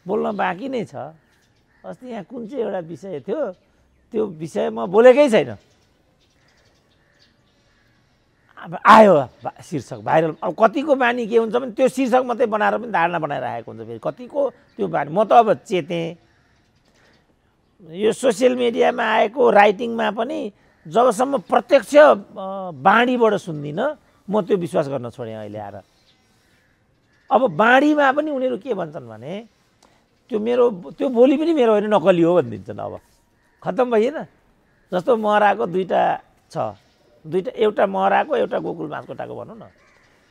बोल्न बाँकी नै छ। अस्ति यहाँ कुन चाहिँ एउटा विषय थियो, त्यो विषय म बोलेकै छैन, अब आयो शीर्षक भाइरल। अब कतिको बानी के हुन्छ भने त्यो शीर्षक मात्रै बनाएर पनि धारणा बनाइरहेको हुन्छ। फेरि कतिको त्यो बानी म त अब चेतेँ। यो सोसियल मिडियामा आएको राइटिङमा पनि जबसम्म प्रत्यक्ष बाँडीबाट सुन्दिनँ म त्यो विश्वास गर्न छोडेँ अहिले आएर। अब बाँडीमा पनि उनीहरू के भन्छन् भने त्यो बोली पनि मेरो होइन, नकली हो भनिदिन्छन्। अब खत्तम भइएन। जस्तो महराको दुईवटा छ, एउटा महराको एउटा गोकुल बाँसकोटाको भनौँ न।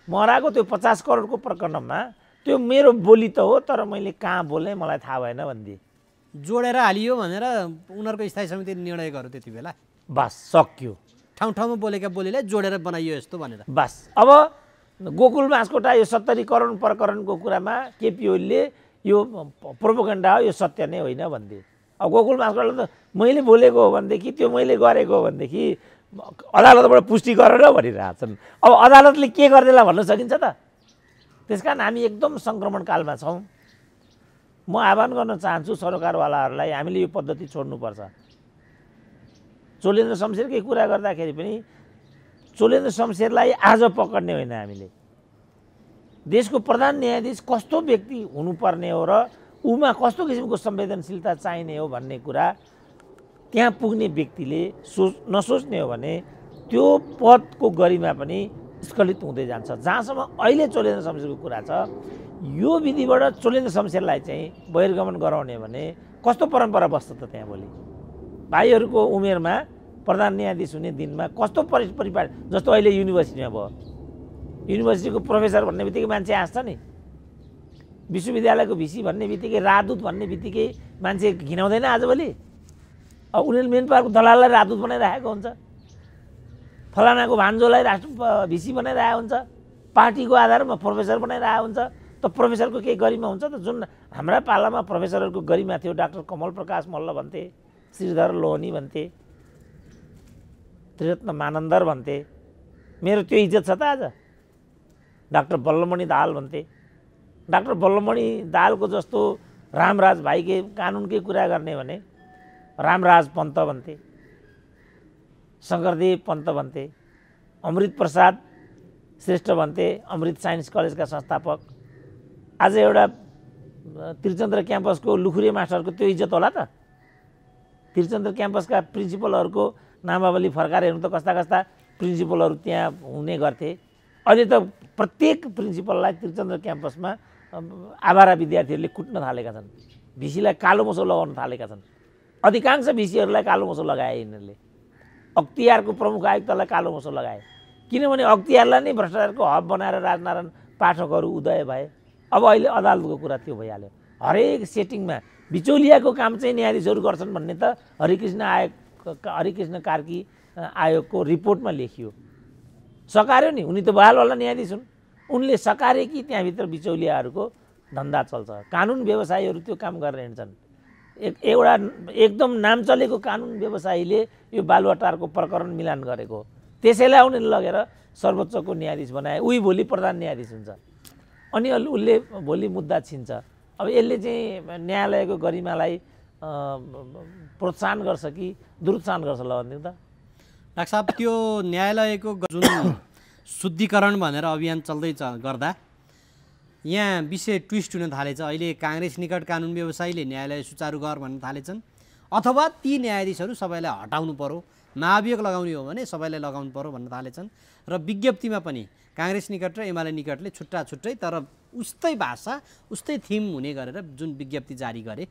महराको त्यो 50 करोडको प्रकरणमा त्यो मेरो बोली त हो, तर मैले कहाँ बोलेँ मलाई थाहा भएन भनिदिएँ। जोडेर हालियो भनेर उनीहरूको स्थायी समितिले निर्णय गर्यो त्यति बेला। बस सक्यो। ठाउँ ठाउँमा बोलेका बोलीलाई जोडेर बनाइयो यस्तो भनेर। बस अब गोकुल बाँसकोटा यो 70 करोड प्रकरणको कुरामा केपी ओलीले यो प्रोपोगन्डा हो, यो सत्य नै होइन भनिदिए। अब गोकुल बाँसकोटाले त मैले बोलेको हो भनेदेखि, त्यो मैले गरेको हो भनेदेखि अदालतबाट पुष्टि गरेर भनिरहेछन्। अब अदालतले के गर्देला भन्न सकिन्छ त? त्यसकारण हामी एकदम सङ्क्रमणकालमा छौँ। म आह्वान गर्न चाहन्छु सरकारवालाहरूलाई, हामीले यो पद्धति छोड्नुपर्छ। चोलेन्द्र शमशेरकै कुरा गर्दाखेरि पनि चोलेन्द्र शमशेरलाई आज पक्ड्ने होइन, हामीले देशको प्रधान न्यायाधीश कस्तो व्यक्ति हुनुपर्ने हो र उमा कस्तो किसिमको संवेदनशीलता चाहिने हो भन्ने कुरा त्यहाँ पुग्ने व्यक्तिले नसोच्ने हो भने त्यो पदको गरिमा पनि स्खलित हुँदै जान्छ। जहाँसम्म अहिले चोलेन्द्र शमशेरको कुरा छ, यो विधिबाट चोलेन्द्र शमशेरलाई चाहिँ बहिर्गमन गराउने भने कस्तो परम्परा बस्छ त? त्यहाँ भोलि भाइहरूको उमेरमा प्रधान न्यायाधीश हुने दिनमा कस्तो परिपाटी, जस्तो अहिले युनिभर्सिटीमा भयो, युनिभर्सिटीको प्रोफेसर भन्ने बित्तिकै मान्छे हाँस्छ नि, विश्वविद्यालयको भिसी भन्ने बित्तिकै, राजदूत भन्ने बित्तिकै मान्छे घिनाउँदैन आजभोलि। अब उनीहरूले मेन पावरको दलाललाई राजदूत बनाइरहेको हुन्छ, फलानाको भान्जोलाई भिसी बनाइरहेको हुन्छ, पार्टीको आधारमा प्रोफेसर बनाइरहेको हुन्छ। त प्रोफेसरको केही गरिमा हुन्छ त? जुन हाम्रा पालामा प्रोफेसरहरूको गरिमा थियो, डाक्टर कमल प्रकाश मल्ल भन्थे, श्रीधर लोहनी भन्थे, त्रिरत्न मानन्दर भन्थे। मेरो त्यो इज्जत छ त आज? डाक्टर बल्लमणि दाहाल भन्थे। डाक्टर बल्लमणि दाहालको जस्तो रामराज भाइके कानुनकै कुरा गर्ने भने रामराज पन्त भन्थे, शङ्करदेव पन्त भन्थे, अमृत प्रसाद श्रेष्ठ भन्थे, अमृत साइन्स कलेजका संस्थापक। आज एउटा त्रिचन्द्र क्याम्पसको लुखुरे मास्टरको त्यो इज्जत होला त? त्रिचन्द्र क्याम्पसका प्रिन्सिपलहरूको नामावली फर्काएर हेर्नु त कस्ता कस्ता प्रिन्सिपलहरू त्यहाँ हुने गर्थे। अहिले त प्रत्येक प्रिन्सिपललाई त्रिचन्द्र क्याम्पसमा आवारा विद्यार्थीहरूले कुट्न थालेका छन्। भिसीलाई कालो मोसो लगाउन थालेका छन्। अधिकांश भिसीहरूलाई कालो मोसो लगाए यिनीहरूले। अख्तियारको प्रमुख आयुक्तलाई कालो मोसो लगाए, किनभने अख्तियारलाई नै भ्रष्टाचारको हब बनाएर राजनारायण पाठकहरू उदय भए। अब अहिले अदालतको कुरा त्यो भइहाल्यो। हरेक सेटिङमा बिचौलियाको काम चाहिँ न्यायाधीशहरू गर्छन् भन्ने त हरिकृष्ण कार्की आयोगको रिपोर्टमा लेखियो। सकार्यो नि, उनी त बहालवाला न्यायाधीश हुन्। उनले सकारे कि त्यहाँभित्र बिचौलियाहरूको धन्दा चल्छ। कानुन व्यवसायीहरू त्यो काम गरेर हिँड्छन्। एउटा एकदम नाम चलेको कानुन व्यवसायीले यो बालुवाटारको प्रकरण मिलान गरेको, त्यसैलाई उनीहरूले लगेर सर्वोच्चको न्यायाधीश बनाए। उही भोलि प्रधान न्यायाधीश हुन्छ। अनि उसले भोलि मुद्दा छिन्छ। अब यसले चाहिँ न्यायालयको गरिमालाई प्रोत्साहन गर्छ कि दुरुत्साहन गर्छ ल भन्दिउँ त? डाक्टर साहब, त्यो न्यायालयको जुन शुद्धिकरण भनेर अभियान चल्दै गर्दा यहाँ विषय ट्विस्ट हुन थालेछ। अहिले काङ्ग्रेस निकट कानुन व्यवसायीले न्यायालय सुचारू गर भन्न थालेछन्, अथवा ती न्यायाधीशहरू सबैलाई हटाउनु पर्यो, महाभियोग लगाउने हो भने सबैलाई लगाउनु पर्यो भन्न थालेछन्। र विज्ञप्तिमा पनि काङ्ग्रेस निकट र एमाले निकटले छुट्टा छुट्टै तर उस्तै भाषा उस्तै थिम हुने गरेर जुन विज्ञप्ति जारी गरे।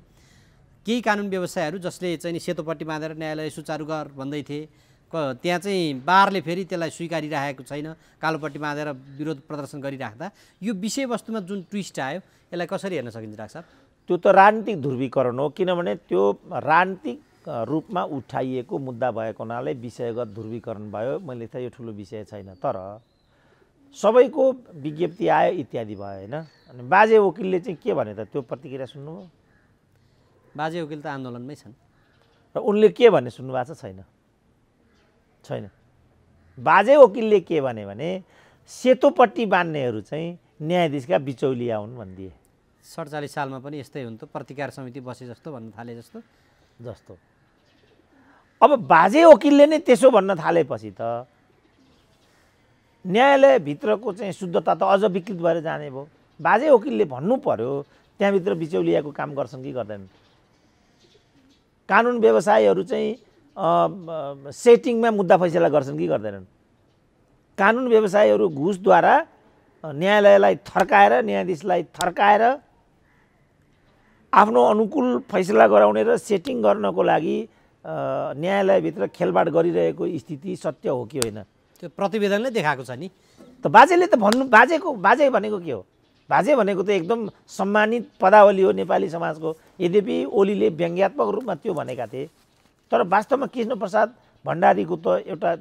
केही कानुन व्यवसायीहरू जसले चाहिँ सेतोपट्टि बाँधेर न्यायालय सुचारू गर भन्दै थिए, त्यहाँ चाहिँ बारले फेरि त्यसलाई स्वीकारिरहेको छैन, कालोपट्टि बाँधेर विरोध प्रदर्शन गरिराख्दा यो विषयवस्तुमा जुन ट्विस्ट आयो यसलाई कसरी हेर्न सकिन्छ डाक्टर साहब? त्यो त राजनीतिक ध्रुवीकरण हो, किनभने त्यो राजनीतिक रूपमा उठाइएको मुद्दा भएको हुनाले विषयगत ध्रुवीकरण भयो। मैले त यो ठुलो विषय छैन, तर सबैको विज्ञप्ति आयो इत्यादि भयो होइन। अनि बाजे वकिलले चाहिँ के भने त त्यो प्रतिक्रिया सुन्नुभयो? बाजे वकिल त आन्दोलनमै छन् र उनले के भने सुन्नुभएको छ? छैन। बाजे वकिलले के भने सेतोपट्टि बान्नेहरू चाहिँ न्यायाधीशका बिचौलिया हुन् भनिदिए। 47 सालमा पनि यस्तै हुन्थ्यो, प्रतिकार समिति बसे जस्तो भन्न थाले जस्तो। अब बाजे वकिलले नै त्यसो भन्न थालेपछि त न्यायालयभित्रको चाहिँ शुद्धता त अझ विकृत भएर जाने भयो। बाजे वकिलले भन्नु पर्यो त्यहाँभित्र बिचौलियाको काम गर्छन् कि गर्दैनन्। कानुन व्यवसायीहरू चाहिँ सेटिङमा मुद्दा फैसला गर्छन् कि गर्दैनन्। कानुन व्यवसायीहरू घुसद्वारा न्यायालयलाई थर्काएर, न्यायाधीशलाई थर्काएर आफ्नो अनुकूल फैसला गराउने र सेटिङ गर्नको लागि न्यायालयभित्र खेलबाड गरिरहेको स्थिति सत्य हो कि होइन? त्यो प्रतिवेदनले देखाएको छ नि। त बाजेले त भन्नु, बाजे भनेको के हो? बाजे भनेको त एकदम सम्मानित पदावली हो नेपाली समाजको। यद्यपि ओलीले व्यङ्ग्यात्मक रूपमा त्यो भनेका थिए, तर वास्तवमा कृष्णप्रसाद भण्डारीको त एउटा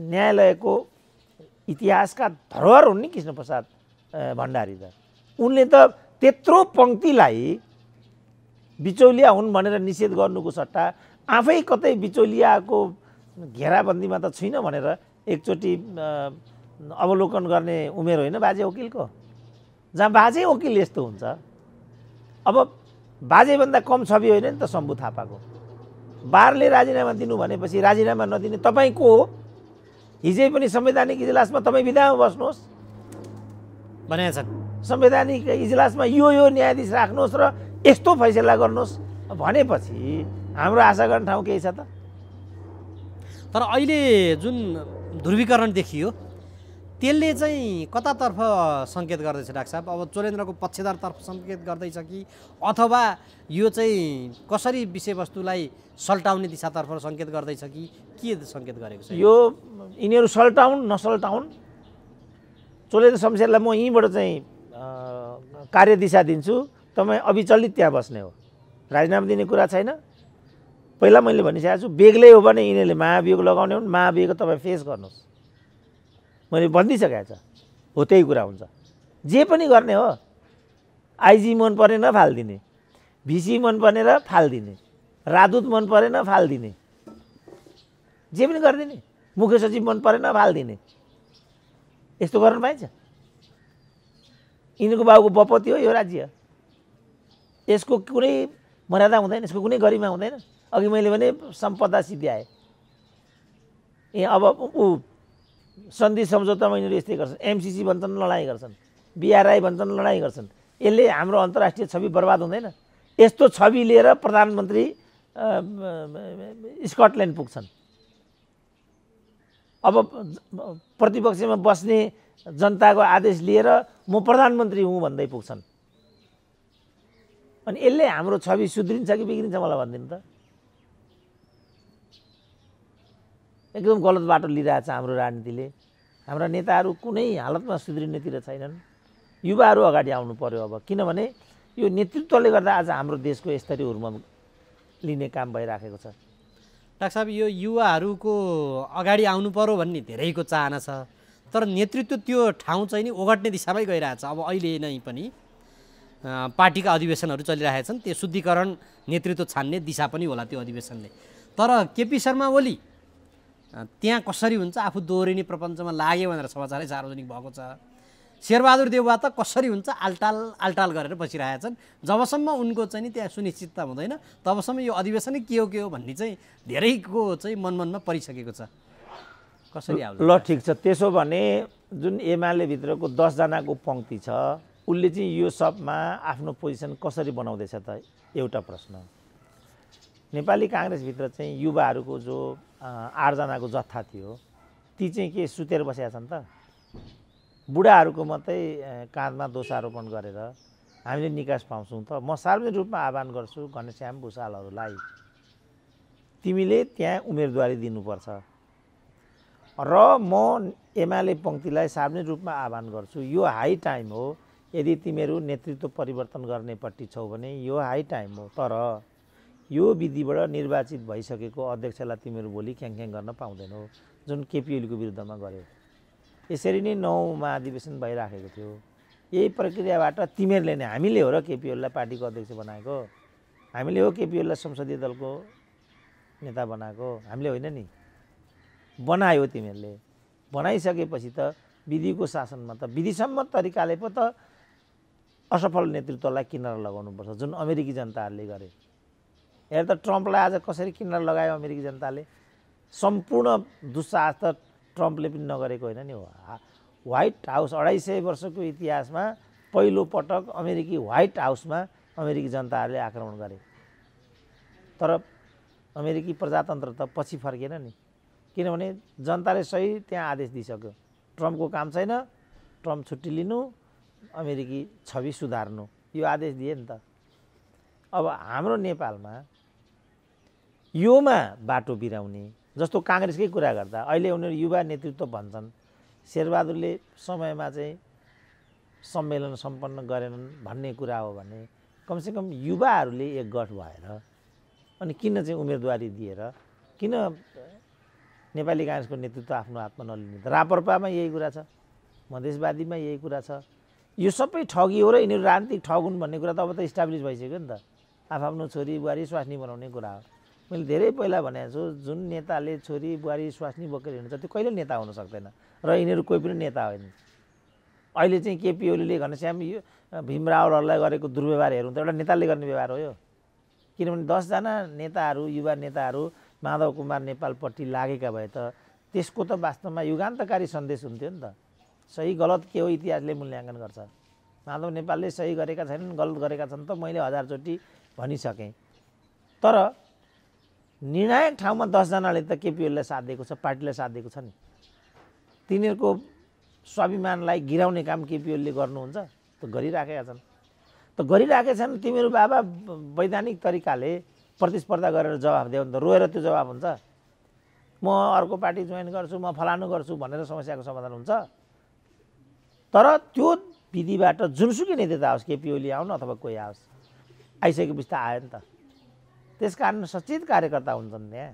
न्यायालयको इतिहासका धरोहर हुन् नि कृष्णप्रसाद भण्डारी त। उनले त त्यत्रो पङ्क्तिलाई बिचौलिया हुन् भनेर निषेध गर्नुको सट्टा आफै कतै बिचौलियाको घेराबन्दीमा त छुइनँ भनेर एकचोटि अवलोकन गर्ने उमेर होइन बाजे वकिलको? जहाँ बाजे वकिल यस्तो हुन्छ। अब बाजेभन्दा कम छवि होइन नि त शम्भु थापाको। बारले राजीनामा दिनु भनेपछि राजीनामा नदिने तपाईँ को हो? हिजै पनि संवैधानिक इजलासमा तपाईँ विधामा बस्नुहोस् भनेका छन्। संवैधानिक इजलासमा यो न्यायाधीश राख्नुहोस् र यस्तो फैसला गर्नुहोस् भनेपछि हाम्रो आशा गर्ने ठाउँ केही छ त? तर अहिले जुन ध्रुवीकरण देखियो त्यसले चाहिँ कतातर्फ सङ्केत गर्दैछ डाक्टर साहब? अब चोलेन्द्रको पक्षधरतर्फ सङ्केत गर्दैछ कि अथवा यो चाहिँ कसरी विषयवस्तुलाई सल्टाउने दिशातर्फ सङ्केत गर्दैछ कि के सङ्केत गरेको छ? यो यिनीहरू सल्टाउन् नसल्टाउन्, चोलेन्द्र शमशेरलाई म यहीँबाट चाहिँ कार्यदिशा दिन्छु, तपाईँ अविचलित त्यहाँ बस्ने हो, राजीनामा दिने कुरा छैन। पहिला मैले भनिसकेको छु, बेग्लै हो भने यिनीहरूले महाभियोग लगाउने हुन्, महाभियोग तपाईँ फेस गर्नुहोस्, मैले भनिदिइसकेको छ। हो त्यही कुरा हुन्छ, जे पनि गर्ने हो। आइजी मन परेन फालिदिने, भिसी मन परेन फालिदिने, राजदूत मन परेन फालिदिने, जे पनि गरिदिने, मुख्य सचिव मन परेन फालिदिने, यस्तो गर्न पाइन्छ? यिनीहरूको बाबुको बपति हो यो राज्य, यसको कुनै मर्यादा हुँदैन, यसको कुनै गरिमा हुँदैन। अघि मैले भने सम्पदा सिद्ध्याए, अब ऊ सन्धि सम्झौतामा यिनीहरू यस्तै गर्छन्। एमसिसी भन्छन् लडाइँ गर्छन्, बिआरआई भन्छन् लडाइँ गर्छन्, यसले हाम्रो अन्तर्राष्ट्रिय छवि बर्बाद हुँदैन? यस्तो छवि लिएर प्रधानमन्त्री स्कटल्यान्ड पुग्छन्। अब प्रतिपक्षमा बस्ने जनताको आदेश लिएर म प्रधानमन्त्री हुँ भन्दै पुग्छन्। अनि यसले हाम्रो छवि सुध्रिन्छ कि बिग्रिन्छ मलाई भनिदिनु त। एकदम गलत बाटो लिइरहेछ हाम्रो राजनीतिले। हाम्रा नेताहरू कुनै हालतमा सुध्रिनेतिर छैनन्। युवाहरू अगाडि आउनु पर्यो अब, किनभने यो नेतृत्वले गर्दा आज हाम्रो देशको स्तरीय हुर्मा लिने काम भइराखेको छ। डाक्टर साहब, यो युवाहरूको अगाडि आउनु पर्यो भन्ने धेरैको चाहना छ, तर नेतृत्व त्यो ठाउँ चाहिँ नि ओगट्ने दिशामै गइरहेछ। अब अहिले नै पनि पार्टीका अधिवेशनहरू चलिरहेका छन्, त्यो शुद्धिकरण नेतृत्व छान्ने दिशा पनि होला त्यो अधिवेशनले। तर केपी शर्मा ओली त्यहाँ कसरी हुन्छ, आफू दोहोरिने प्रपञ्चमा लाग्यो भनेर समाचारै सार्वजनिक भएको छ। शेरबहादुर देउवा त कसरी हुन्छ आलटाल गरेर बसिरहेछन्। जबसम्म उनको चाहिँ नि त्यहाँ सुनिश्चितता हुँदैन तबसम्म यो अधिवेशनै के हो भन्ने चाहिँ धेरैको चाहिँ मनमनमा परिसकेको छ। कसरी आउला? ल ठिक छ, त्यसो भने जुन एमाले भित्रको 10 जनाको पङ्क्ति छ उसले चाहिँ यो सबमा आफ्नो पोजिसन कसरी बनाउँदैछ त एउटा प्रश्न। नेपाली काङ्ग्रेसभित्र चाहिँ युवाहरूको जो 8 जनाको जत्था थियो ती चाहिँ के सुतेर बसेका छन् त? बुढाहरूको मात्रै काँधमा दोषारोपण गरेर हामीले निकास पाउँछौँ त? म सार्वजनिक रूपमा आह्वान गर्छु घनश्याम भुषालहरूलाई, तिमीले त्यहाँ उम्मेदवारी दिनुपर्छ। र म एमाले पङ्क्तिलाई सार्वजनिक रूपमा आह्वान गर्छु, यो हाई टाइम हो। यदि तिमीहरू नेतृत्व परिवर्तन गर्नेपट्टि छौ भने यो हाई टाइम हो। तर यो विधिबाट निर्वाचित भइसकेको अध्यक्षलाई तिमीहरू भोलि ख्याङख्याङ गर्न पाउँदैनौ, जुन केपी ओलीको विरुद्धमा गर्यो। यसरी नै 9 महाधिवेशन भइराखेको थियो। यही प्रक्रियाबाट तिमीहरूले नै, हामीले हो र केपी ओलीलाई पार्टीको अध्यक्ष बनाएको, हामीले हो केपी ओलीलाई संसदीय दलको नेता बनाएको, हामीले होइन नि। बनायो तिमीहरूले। बनाइसकेपछि त विधिको शासनमा त विधिसम्मत तरिकाले पो त असफल नेतृत्वलाई किनारा लगाउनुपर्छ, जुन अमेरिकी जनताहरूले गरे। हेर त ट्रम्पलाई आज कसरी किनारा लगायो अमेरिकी जनताले। सम्पूर्ण दुस्साहस त ट्रम्पले पनि नगरेको होइन नि हो। व्हाइट हाउस 250 वर्षको इतिहासमा पहिलो पटक अमेरिकी व्हाइट हाउसमा अमेरिकी जनताहरूले आक्रमण गरे। तर अमेरिकी प्रजातन्त्र त पछि फर्केन नि, किनभने जनताले सही त्यहाँ आदेश दिइसक्यो, ट्रम्पको काम छैन, ट्रम्प छुट्टी लिनु, अमेरिकी छवि सुधार्नु, यो आदेश दिए नि त। अब हाम्रो नेपालमा योमा बाटो बिराउने जस्तो काङ्ग्रेसकै कुरा गर्दा अहिले उनीहरू युवा नेतृत्व भन्छन्। शेरबहादुरले समयमा चाहिँ सम्मेलन सम्पन्न गरेनन् भन्ने कुरा हो भने कमसेकम युवाहरूले एकगठ भएर अनि किन चाहिँ उम्मेदवारी दिएर किन नेपाली काङ्ग्रेसको नेतृत्व आफ्नो हातमा नलिने त? राप्रपामा यही कुरा छ, मधेसवादीमा यही कुरा छ। यो सबै ठगी हो र यिनीहरू राजनीतिक ठग हुन् भन्ने कुरा त अब त इस्टाब्लिस भइसक्यो नि त। आफ्नो छोरी बुहारी स्वास्नी बनाउने कुरा हो। मैले धेरै पहिला भनेको छु, जुन नेताले छोरी बुहारी स्वास्नी बोकेर हिँड्छ त्यो कहिले नेता हुन सक्दैन र यिनीहरू कोही पनि नेता होइन। अहिले चाहिँ केपी ओलीले घनश्याम भीमरावहरूलाई गरेको दुर्व्यवहार हेर्नु त एउटा नेताले गर्ने व्यवहार हो यो। किनभने 10 जना नेताहरू, युवा नेताहरू माधव कुमार नेपालपट्टि लागेका भए त त्यसको त वास्तवमा युगान्तकारी सन्देश हुन्थ्यो नि त। सही गलत के हो इतिहासले मूल्याङ्कन गर्छ। माधव नेपालले सही गरेका छैनन्, गलत गरेका छन् त मैले 1000 चोटि भनिसकेँ। तर निर्णायक ठाउँमा 10 जनाले त केपी ओलीलाई साथ दिएको छ, पार्टीलाई साथ दिएको छ नि। तिनीहरूको स्वाभिमानलाई गिराउने काम केपी ओलीले गर्नुहुन्छ त? गरिराखेका छन् त, गरिराखेका छन्। तिमीहरू बाबा वैधानिक तरिकाले प्रतिस्पर्धा गरेर जवाफ देऊ नि त। रोएर त्यो जवाब हुन्छ? म अर्को पार्टी जोइन गर्छु, म फलानु गर्छु भनेर समस्याको समाधान हुन्छ? तर त्यो विधिबाट जुनसुकै नेता आओस्, केपी ओली आउन् अथवा कोही आओस्, आइसकेपछि त आयो नि त। त्यसकारण सचेत कार्यकर्ता हुन्छन् त्यहाँ।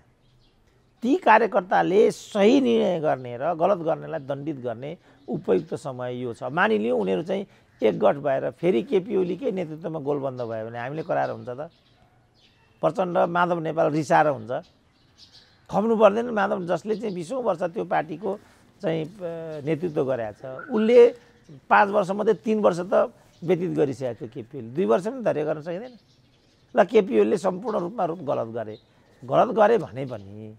ती कार्यकर्ताले सही निर्णय गर्ने र गलत गर्नेलाई दण्डित गर्ने उपयुक्त समय यो छ। मानिलिउँ उनीहरू चाहिँ एकगठ भएर फेरि केपी ओलीकै नेतृत्वमा गोलबन्द भयो भने हामीले कराएर हुन्छ त? प्रचण्ड माधव नेपाल रिसाएर हुन्छ? खप्नु पर्दैन। माधव जसले चाहिँ 20औं वर्ष त्यो पार्टीको चाहिँ नेतृत्व गरेको छ, उसले 5 वर्षमध्ये 3 वर्ष त व्यतीत गरिसकेको थियो केपी ओली। 2 वर्ष पनि धैर्य गर्न सकिँदैन। ल केपी ओलीले सम्पूर्ण रूपमा गलत गरे भने पनि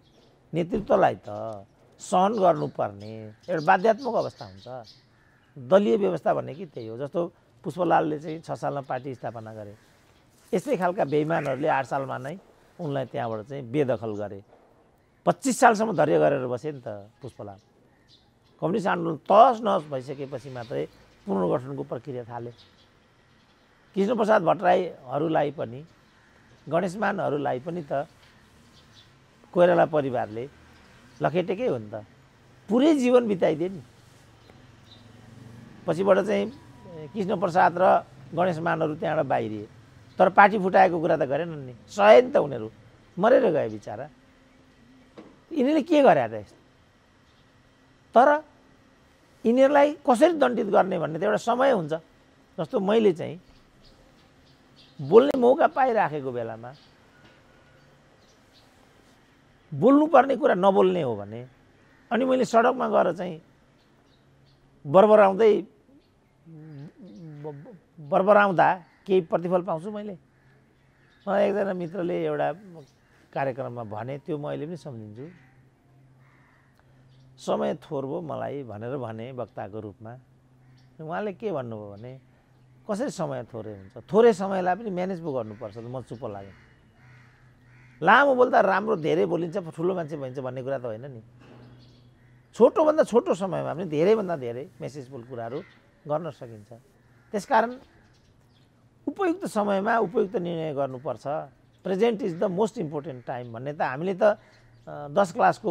नेतृत्वलाई त सहन गर्नुपर्ने एउटा बाध्यात्मक अवस्था हुन्छ। दलीय व्यवस्था भन्ने कि त्यही हो। जस्तो पुष्पलालले चाहिँ 6 सालमा पार्टी स्थापना गरे। यस्तै खालका बेइमानहरूले 8 सालमा नै उनलाई त्यहाँबाट चाहिँ बेदखल गरे। 25 सालसम्म धैर्य गरेर बसे नि त पुष्पलाल। कम्युनिस्ट आन्दोलन तहस नहस भइसकेपछि मात्रै पुनर्गठनको प्रक्रिया थाल्यो। कृष्णप्रसाद भट्टराईहरूलाई पनि गणेशमानहरूलाई पनि त कोइराला परिवारले लखेटेकै हो नि त, पुरै जीवन बिताइदिए नि। पछिबाट चाहिँ कृष्णप्रसाद र गणेशमानहरू त्यहाँबाट बाहिरिए, तर पार्टी फुटाएको कुरा त गरेनन् नि, सहे नि त उनीहरू, मरेर गए बिचारा। यिनीहरूले के गरे त यस्तो? तर यिनीहरूलाई कसरी दण्डित गर्ने भन्ने त एउटा समय हुन्छ। जस्तो मैले चाहिँ बोल्ने मौका पाइराखेको बेलामा बोल्नुपर्ने कुरा नबोल्ने हो भने, अनि मैले सडकमा गएर चाहिँ बरबराउँदा केही प्रतिफल पाउँछु मैले? मलाई एकजना मित्रले एउटा कार्यक्रममा भने, त्यो म अहिले पनि सम्झिन्छु। समय थोर भयो मलाई भनेर भने वक्ताको रूपमा। उहाँले के भन्नुभयो भने, कसरी समय थोरै हुन्छ? थोरै समयलाई पनि म्यानेज पो गर्नुपर्छ। म चुप्प लाग्यो। लामो बोल्दा राम्रो, धेरै बोलिन्छ ठुलो मान्छे भइन्छ भन्ने कुरा त होइन नि। छोटोभन्दा छोटो समयमा पनि धेरैभन्दा धेरै मेसेजफुल कुराहरू गर्न सकिन्छ। त्यसकारण उपयुक्त समयमा उपयुक्त निर्णय गर्नुपर्छ। Present is the most important time भन्ने त हामीले त 10 क्लासको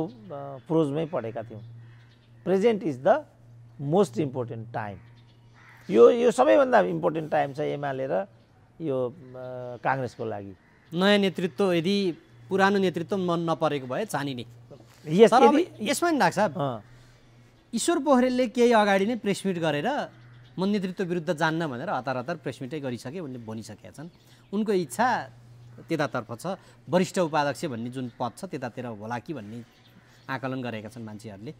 प्रोजमै पढेका थियौँ। Present is the most important time. यो सबैभन्दा इम्पोर्टेन्ट टाइम छ एमाले र यो काङ्ग्रेसको लागि। नयाँ नेतृत्व यदि पुरानो नेतृत्व मन नपरेको भए चानिने। तर यसमा नि डाक्टर साहब, ईश्वर पोखरेलले केही अगाडि नै प्रेस मिट गरेर म नेतृत्व विरुद्ध जान्न भनेर हतार प्रेस मिटै गरिसके, उनले भनिसकेका छन्। उनको इच्छा त्यतातर्फ छ, वरिष्ठ उपाध्यक्ष भन्ने जुन पद छ त्यतातिर होला कि भन्ने आकलन गरेका छन् मान्छेहरूले।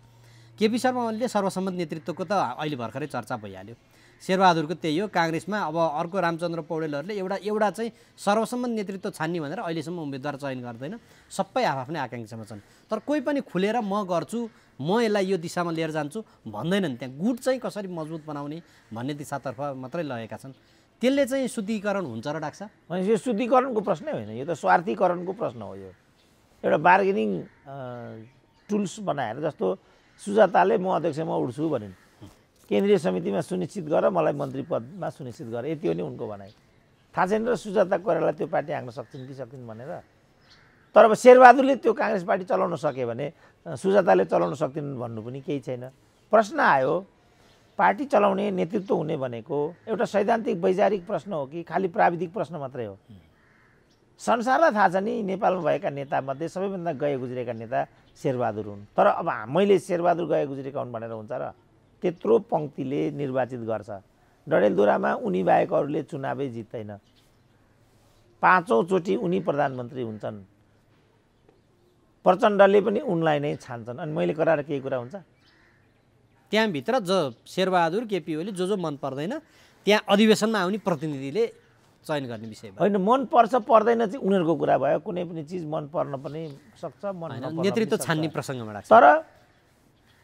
केपी शर्मा ओलीले सर्वसम्मत नेतृत्वको त अहिले भर्खरै चर्चा भइहाल्यो। शेरबहादुरको त्यही हो। काङ्ग्रेसमा अब अर्को रामचन्द्र पौडेलहरूले एउटा चाहिँ सर्वसम्मत नेतृत्व छान्ने भनेर अहिलेसम्म उम्मेदवार चयन गर्दैन। सबै आफ्नै आकाङ्क्षामा छन्। तर कोही पनि खुलेर म गर्छु, म यसलाई यो दिशामा लिएर जान्छु भन्दैनन्। त्यहाँ गुट चाहिँ कसरी मजबुत बनाउने भन्ने दिशातर्फ मात्रै लगेका छन्। त्यसले चाहिँ शुद्धिकरण हुन्छ र डाक्टर साहब? यो शुद्धिकरणको प्रश्नै होइन, यो त स्वार्थीकरणको प्रश्न हो। यो एउटा बार्गेनिङ टुल्स बनाएर, जस्तो सुजाताले म अध्यक्षमा उड्छु भनिन्, केन्द्रीय समितिमा सुनिश्चित गर, मलाई मन्त्री पदमा सुनिश्चित गर, यति हो नि उनको भनाइ। थाहा छैन र सुजाता कोइराला त्यो पार्टी हाँक्न सक्छन् कि सक्दिन भनेर। तर अब शेरबहादुरले त्यो काङ्ग्रेस पार्टी चलाउन सके भने सुजाताले चलाउन सक्दिनन् भन्नु पनि केही छैन। प्रश्न आयो, पार्टी चलाउने, नेतृत्व हुने भनेको एउटा सैद्धान्तिक वैचारिक प्रश्न हो कि खालि प्राविधिक प्रश्न मात्रै हो? संसारलाई थाहा छ नि, नेपालमा भएका नेतामध्ये सबैभन्दा गए गुज्रेका नेता शेरबहादुर हुन्। तर अब मैले शेरबहादुर गए गुज्रेका हुन् भनेर हुन्छ र? त्यत्रो पङ्क्तिले निर्वाचित गर्छ। डडेलधुरामा उनी बाहेक अरूले चुनावै जित्दैन। 5औं चोटि उनी प्रधानमन्त्री हुन्छन्। प्रचण्डले पनि उनलाई नै छान्छन्। अनि मैले कराएर केही कुरा हुन्छ? त्यहाँभित्र शेरबहादुर, केपी ओली जो मन पर्दैन त्यहाँ अधिवेशनमा आउने प्रतिनिधिले चयन गर्ने विषय होइन। मन पर्छ पर्दैन चाहिँ उनीहरूको कुरा भयो। कुनै पनि चिज मन पर्न पनि सक्छ, मन नपर्न नेतृत्व छान्ने प्रसङ्गमा राख्छ। तर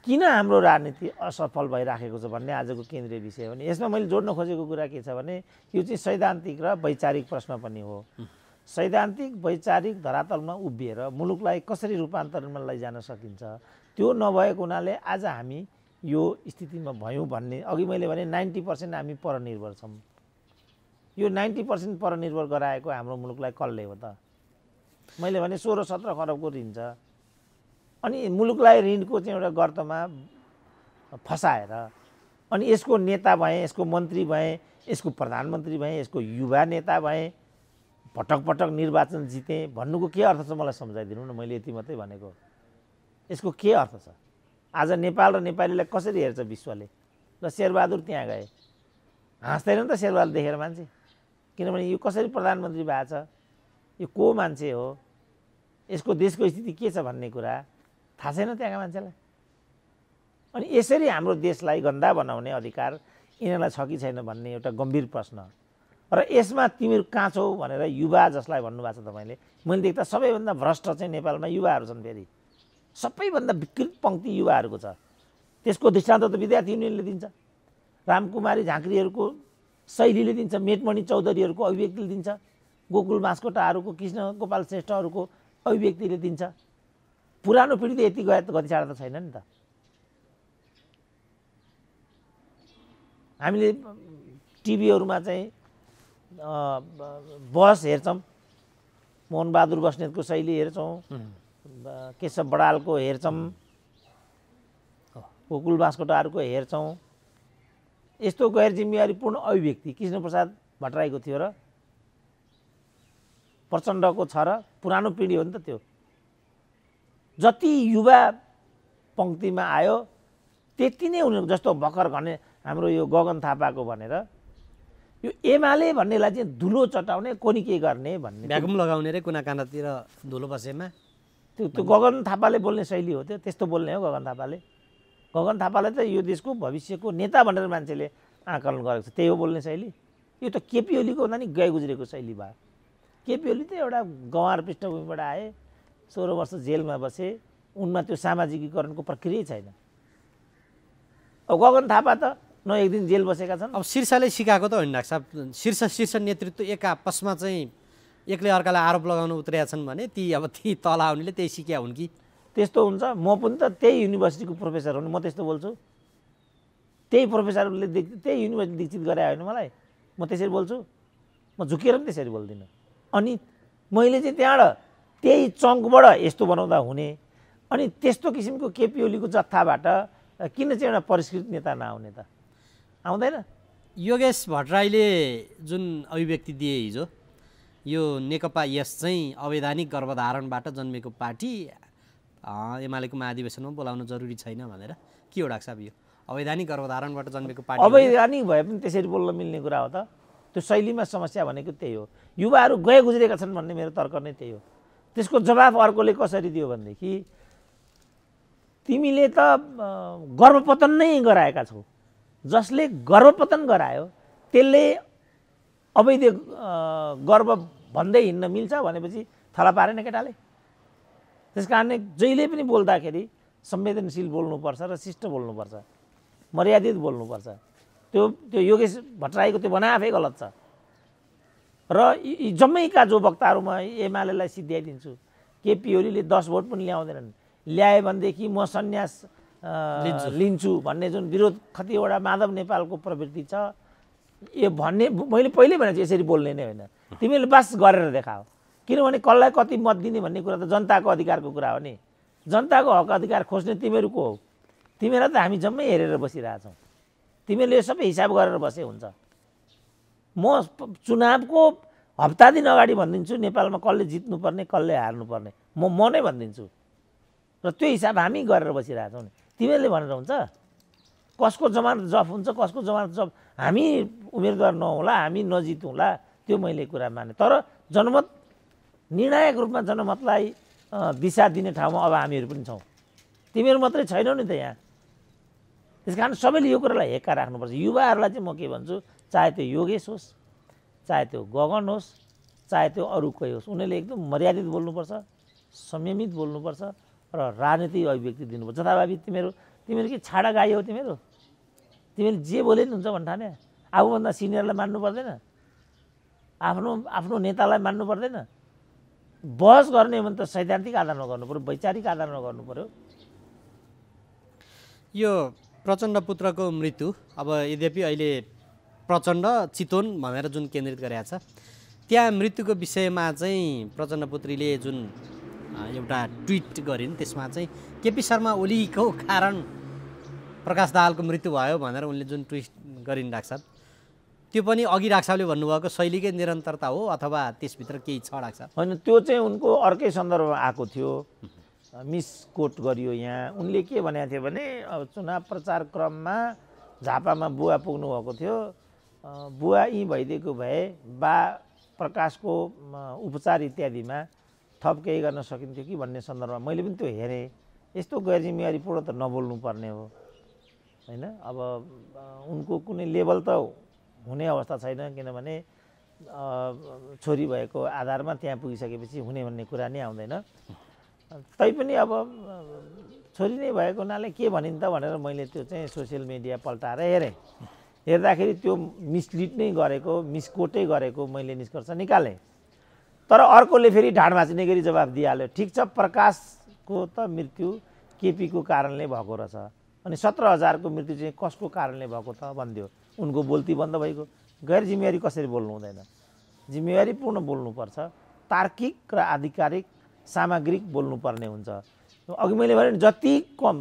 किन हाम्रो राजनीति असफल भइराखेको छ भन्ने आजको केन्द्रीय विषय हो। भने यसमा मैले जोड्न खोजेको कुरा के छ भने, यो चाहिँ सैद्धान्तिक र वैचारिक प्रश्न पनि हो। सैद्धान्तिक वैचारिक धरातलमा उभिएर मुलुकलाई कसरी रूपान्तरणमा लैजान सकिन्छ, त्यो नभएको हुनाले आज हामी यो स्थितिमा भयौँ भन्ने। अघि मैले भने 90% हामी परनिर्भर छौँ। यो 90% परनिर्भर गराएको हाम्रो मुलुकलाई कसले हो त? मैले भने 16-17 खरबको ऋण छ। अनि मुलुकलाई ऋणको चाहिँ एउटा गर्तमा फसाएर, अनि यसको नेता भएँ, यसको मन्त्री भएँ, यसको प्रधानमन्त्री भएँ, यसको युवा नेता भएँ, पटक पटक निर्वाचन जितेँ भन्नुको के अर्थ छ मलाई सम्झाइदिनु न। मैले यति मात्रै भनेको। यसको के अर्थ छ? आज नेपाल र नेपालीलाई कसरी हेर्छ विश्वले? ल शेरबहादुर त्यहाँ गए, हाँस्दैन त शेरबहादुर देखेर मान्छे? किनभने यो कसरी प्रधानमन्त्री भएको छ, यो को मान्छे हो, यसको देशको स्थिति के छ भन्ने कुरा थाहा छैन त्यहाँका मान्छेलाई। अनि यसरी हाम्रो देशलाई गन्दा बनाउने अधिकार यिनीहरूलाई छ कि छैन भन्ने एउटा गम्भीर प्रश्न। र यसमा तिमीहरू कहाँ छौ भनेर युवा जसलाई भन्नुभएको छ तपाईँले, मैले देख्दा सबैभन्दा भ्रष्ट चाहिँ नेपालमा युवाहरू छन्। फेरि सबैभन्दा विकृत पङ्क्ति युवाहरूको छ। त्यसको दृष्टान्त त विद्यार्थी युनियनले दिन्छ। रामकुमारी झाँक्रीहरूको शैलीले दिन्छ, मेटमणि चौधरीहरूको अभिव्यक्तिले दिन्छ, गोकुल बास्कोटाहरूको, कृष्ण गोपाल श्रेष्ठहरूको अभिव्यक्तिले दिन्छ। पुरानो पिँढी त यति गति साडा त छैन नि त। हामीले टिभीहरूमा चाहिँ बहस हेर्छौँ, मोहनबहादुर बस्नेतको शैली हेर्छौँ, केशव बडालको हेर्छौँ, गोकुल बास्कोटाहरूको हेर्छौँ। यस्तो गैर जिम्मेवारीपूर्ण अभिव्यक्ति कृष्णप्रसाद भट्टराईको थियो र प्रचण्डको छ र पुरानो पिँढी हो नि त त्यो। जति युवा पङ्क्तिमा आयो त्यति नै उनीहरू जस्तो भर्खर भने हाम्रो यो गगन थापाको भनेर यो एमाले भन्नेलाई चाहिँ धुलो चटाउने कोनी के गर्ने भन्ने भ्याकुम लगाउने रे कुना कानातिर धुलो बसेमा त्यो गगन थापाले बोल्ने शैली हो त्यो। त्यस्तो बोल्ने हो गगन थापाले। गगन थापाले त यो देशको भविष्यको नेता भनेर मान्छेले आकलन गरेको छ, त्यही हो बोल्ने शैली। यो त केपी ओलीको भन्दा नि गए गुज्रेको शैली भयो। केपी ओली त एउटा गँवार पृष्ठभूमिबाट आए, 16 वर्ष जेलमा बसे, उनमा त्यो सामाजिकीकरणको प्रक्रिया छैन। अब गगन थापा त न एक दिन जेल बसेका छन्। अब शीर्षले सिकाएको त होइन डाक्टर साहब, शीर्ष नेतृत्व एक आपसमा चाहिँ एकले अर्कालाई आरोप लगाउन उत्रेका छन् भने ती तल आउनेले त्यही सिक्या हुन् कि त्यस्तो हुन्छ। म पनि त त्यही युनिभर्सिटीको प्रोफेसर हो नि, म त्यस्तो बोल्छु। त्यही प्रोफेसरले त्यही युनिभर्सिटी दीक्षित गरायो होइन मलाई, म त्यसरी बोल्छु। म झुकेर पनि त्यसरी बोल्दिनँ। अनि मैले चाहिँ त्यहाँबाट त्यही चङ्कबाट यस्तो बनाउँदा हुने, अनि त्यस्तो किसिमको केपी ओलीको जत्थाबाट किन चाहिँ एउटा परिष्कृत नेता नआउने त? आउँदैन। योगेश भट्टराईले जुन अभिव्यक्ति दिए हिजो, यो नेकपा यस चाहिँ अवैधानिक गर्भधारणबाट जन्मेको पार्टी एमालेको महाधिवेशनमा बोलाउन जरुरी छैन भनेर, के हो डाक्टर साहब यो अवैधानिक गर्भधारणबाट जन्मेको पार्टी? अवैधानिक भए पनि त्यसरी बोल्न मिल्ने कुरा हो त? त्यो शैलीमा समस्या भनेको त्यही हो। युवाहरू गए गुज्रेका छन् भन्ने मेरो तर्क नै त्यही हो। त्यसको जवाफ अर्कोले कसरी दियो भनेदेखि तिमीले त गर्भपतन नै गराएका छौ, जसले गर्भपतन गरायो त्यसले अवैध गर्भ भन्दै हिँड्न मिल्छ भनेपछि थला पारेन केटाले। त्यस कारणले जहिले पनि बोल्दाखेरि संवेदनशील बोल्नुपर्छ र शिष्ट बोल्नुपर्छ, मर्यादित बोल्नुपर्छ। त्यो योगेश भट्टराईको त्यो भनाइ आफै गलत छ। र यी जम्मैका जो वक्ताहरू म एमालेलाई सिद्ध्याइदिन्छु, केपी ओलीले 10 भोट पनि ल्याउँदैनन्, ल्याए भनेदेखि म सन्यास लिन्छु भन्ने जुन विरोध कतिवटा माधव नेपालको प्रवृत्ति छ, यो भन्ने मैले पहिल्यै भनेको छु, यसरी बोल्ने नै होइन। तिमीले बस गरेर देखाओ। किनभने कसलाई कति मत दिने भन्ने कुरा त जनताको अधिकारको कुरा हो नि। जनताको हक अधिकार खोज्ने तिमीहरूको हो। तिमीलाई त हामी जम्मै हेरेर बसिरहेछौँ। तिमीले यो सबै हिसाब गरेर बसे हुन्छ। म चुनावको हप्ता दिन अगाडि भनिदिन्छु नेपालमा कसले जित्नुपर्ने कसले हार्नुपर्ने, म नै भनिदिन्छु। र त्यो हिसाब हामी गरेर बसिरहेछौँ नि। तिमीहरूले भनेर हुन्छ? कसको जमानत जफ हुन्छ, कसको जमानत जफ, हामी उम्मेदवार नहोला, हामी नजितौँला, त्यो मैले कुरा माने। तर जनमत निर्णायक रूपमा जनमतलाई दिशा दिने ठाउँमा अब हामीहरू पनि छौँ। तिमीहरू मात्रै छैनौ नि त यहाँ। त्यस कारण सबैले यो कुरालाई हेक्का राख्नुपर्छ। युवाहरूलाई चाहिँ म के भन्छु, चाहे त्यो योगेश होस्, चाहे त्यो गगन होस्, चाहे त्यो अरू कोही होस्, उनीहरूले एकदम मर्यादित बोल्नुपर्छ, संयमित बोल्नुपर्छ र राजनीतिक अभिव्यक्ति दिनुपर्छ। जथाभावी तिमीहरू के छाडा गाई हो? तिमीले जे बोले नि हुन्छ भन्ठाने? आफूभन्दा सिनियरलाई मान्नु पर्दैन? आफ्नो नेतालाई मान्नु पर्दैन? बहस गर्ने भने त सैद्धान्तिक आधारमा गर्नु पर्यो, वैचारिक आधारमा गर्नु पर्यो। यो प्रचण्ड पुत्रको मृत्यु, अब यद्यपि अहिले प्रचण्ड चितवन भनेर जुन केन्द्रित गरेका छ, त्यहाँ मृत्युको विषयमा चाहिँ प्रचण्ड पुत्रीले जुन एउटा ट्विट गरिन्, त्यसमा चाहिँ केपी शर्मा ओलीको कारण प्रकाश दाहालको मृत्यु भयो भनेर उनले जुन ट्विट गरिन् डाक्टर साहब, त्यो पनि अघि डाक्टर साहबले भन्नुभएको शैलीकै निरन्तरता हो अथवा त्यसभित्र केही छ डाक्टर साहब? होइन, त्यो चाहिँ उनको अर्कै सन्दर्भमा आएको थियो, मिसकोट गरियो। यहाँ उनले के भनेको थियो भने अब चुनाव प्रचार क्रममा झापामा बुवा पुग्नु भएको थियो, बुवा यहीँ भइदिएको भए बा प्रकाशको उपचार इत्यादिमा थप केही गर्न सकिन्थ्यो कि भन्ने सन्दर्भमा मैले पनि त्यो हेरेँ। यस्तो गैर जिम्मेवारीपूर्ण त नबोल्नु पर्ने हो होइन। अब उनको कुनै लेभल त हुने अवस्था छैन, किनभने छोरी भएको आधारमा त्यहाँ पुगिसकेपछि हुने भन्ने कुरा नै आउँदैन। तैपनि अब छोरी नै भएको हुनाले के भनिन् त भनेर मैले त्यो चाहिँ सोसियल मिडिया पल्टाएर हेरेँ। हेर्दाखेरि त्यो मिसलिड नै गरेको मिसकोटै गरेको मैले निष्कर्ष निकालेँ। तर अर्कोले फेरि ढाड भाँच्ने गरी जवाब दिइहाल्यो, ठिक छ प्रकाशको त मृत्यु केपीको कारणले भएको रहेछ, अनि 17,000को मृत्यु चाहिँ कसको कारणले भएको त भनिदियो। उनको बोल्ती बन्द भइगयो। गैर जिम्मेवारी कसरी बोल्नु हुँदैन, जिम्मेवारीपूर्ण बोल्नुपर्छ, तार्किक र आधिकारिक सामग्रिक बोल्नुपर्ने हुन्छ। अघि मैले भने जति कम,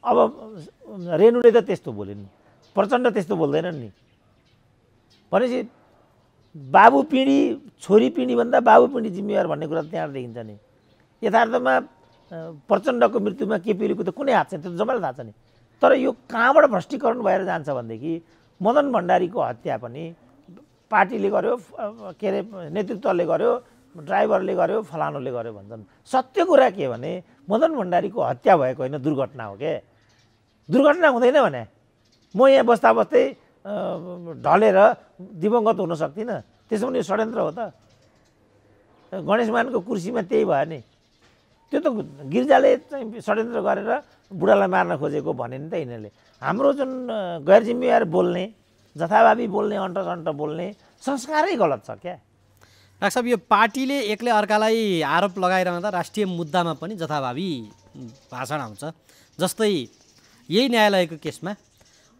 अब रेणुले त त्यस्तो बोलिन्, प्रचण्ड त्यस्तो बोल्दैनन् नि। भनेपछि बाबु पिँढी छोरी पिँढीभन्दा बाबु पिँढी जिम्मेवार भन्ने कुरा त्यहाँ देखिन्छ नि। यथार्थमा प्रचण्डको मृत्युमा केपीको त कुनै हात छैन, त्यो त सबैलाई थाहा छ नि। तर यो कहाँबाट भ्रष्टीकरण भएर जान्छ भनेदेखि मदन भण्डारीको हत्या पनि पार्टीले गर्यो, के अरे नेतृत्वले गर्यो, ड्राइभरले गर्यो, फलानुले गर्यो भन्छन्। सत्य कुरा के भने मदन भण्डारीको हत्या भएको होइन, दुर्घटना हो के। दुर्घटना हुँदैन भने म यहाँ बस्दा बस्दै ढलेर दिवंगत हुन सक्दिनँ, त्यसो भने षड्यन्त्र हो त। गणेशमानको कुर्सीमा त्यही भयो नि, त्यो त गिर्जाले चाहिँ षड्यन्त्र गरेर बुढालाई मार्न खोजेको भने नि त यिनीहरूले। हाम्रो जुन गैर जिम्मेवार बोल्ने, जथाभावी बोल्ने, अन्टसन्ट बोल्ने संस्कारै गलत छ क्या। डाक्टर साहब, यो पार्टीले एक्लै अर्कालाई आरोप लगाइरहँदा राष्ट्रिय मुद्दामा पनि जथाभावी भाषण आउँछ। जस्तै यही न्यायालयको केसमा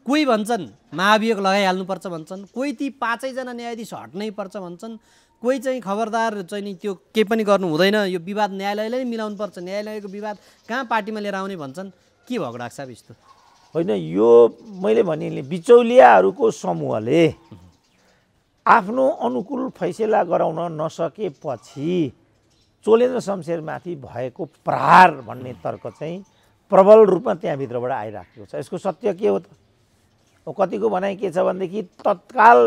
कोही भन्छन् महाभियोग लगाइहाल्नुपर्छ भन्छन्, कोही ती 5जना न्यायाधीश हट्नै पर्छ भन्छन्, कोही चाहिँ खबरदार चाहिँ नि त्यो केही पनि गर्नु हुँदैन, यो विवाद न्यायालयले नै मिलाउनुपर्छ, न्यायालयको विवाद कहाँ पार्टीमा लिएर आउने भन्छन्। के भएको डाक्टर साहब यस्तो? होइन, यो मैले भने बिचौलियाहरूको समूहले आफ्नो अनुकूल फैसला गराउन नसकेपछि चोलेन्द्र शमशेरमाथि भएको प्रहार भन्ने तर्क चाहिँ प्रबल रूपमा त्यहाँभित्रबाट आइराखेको छ। यसको सत्य के हो त? कतिको भनाइ के छ भनेदेखि तत्काल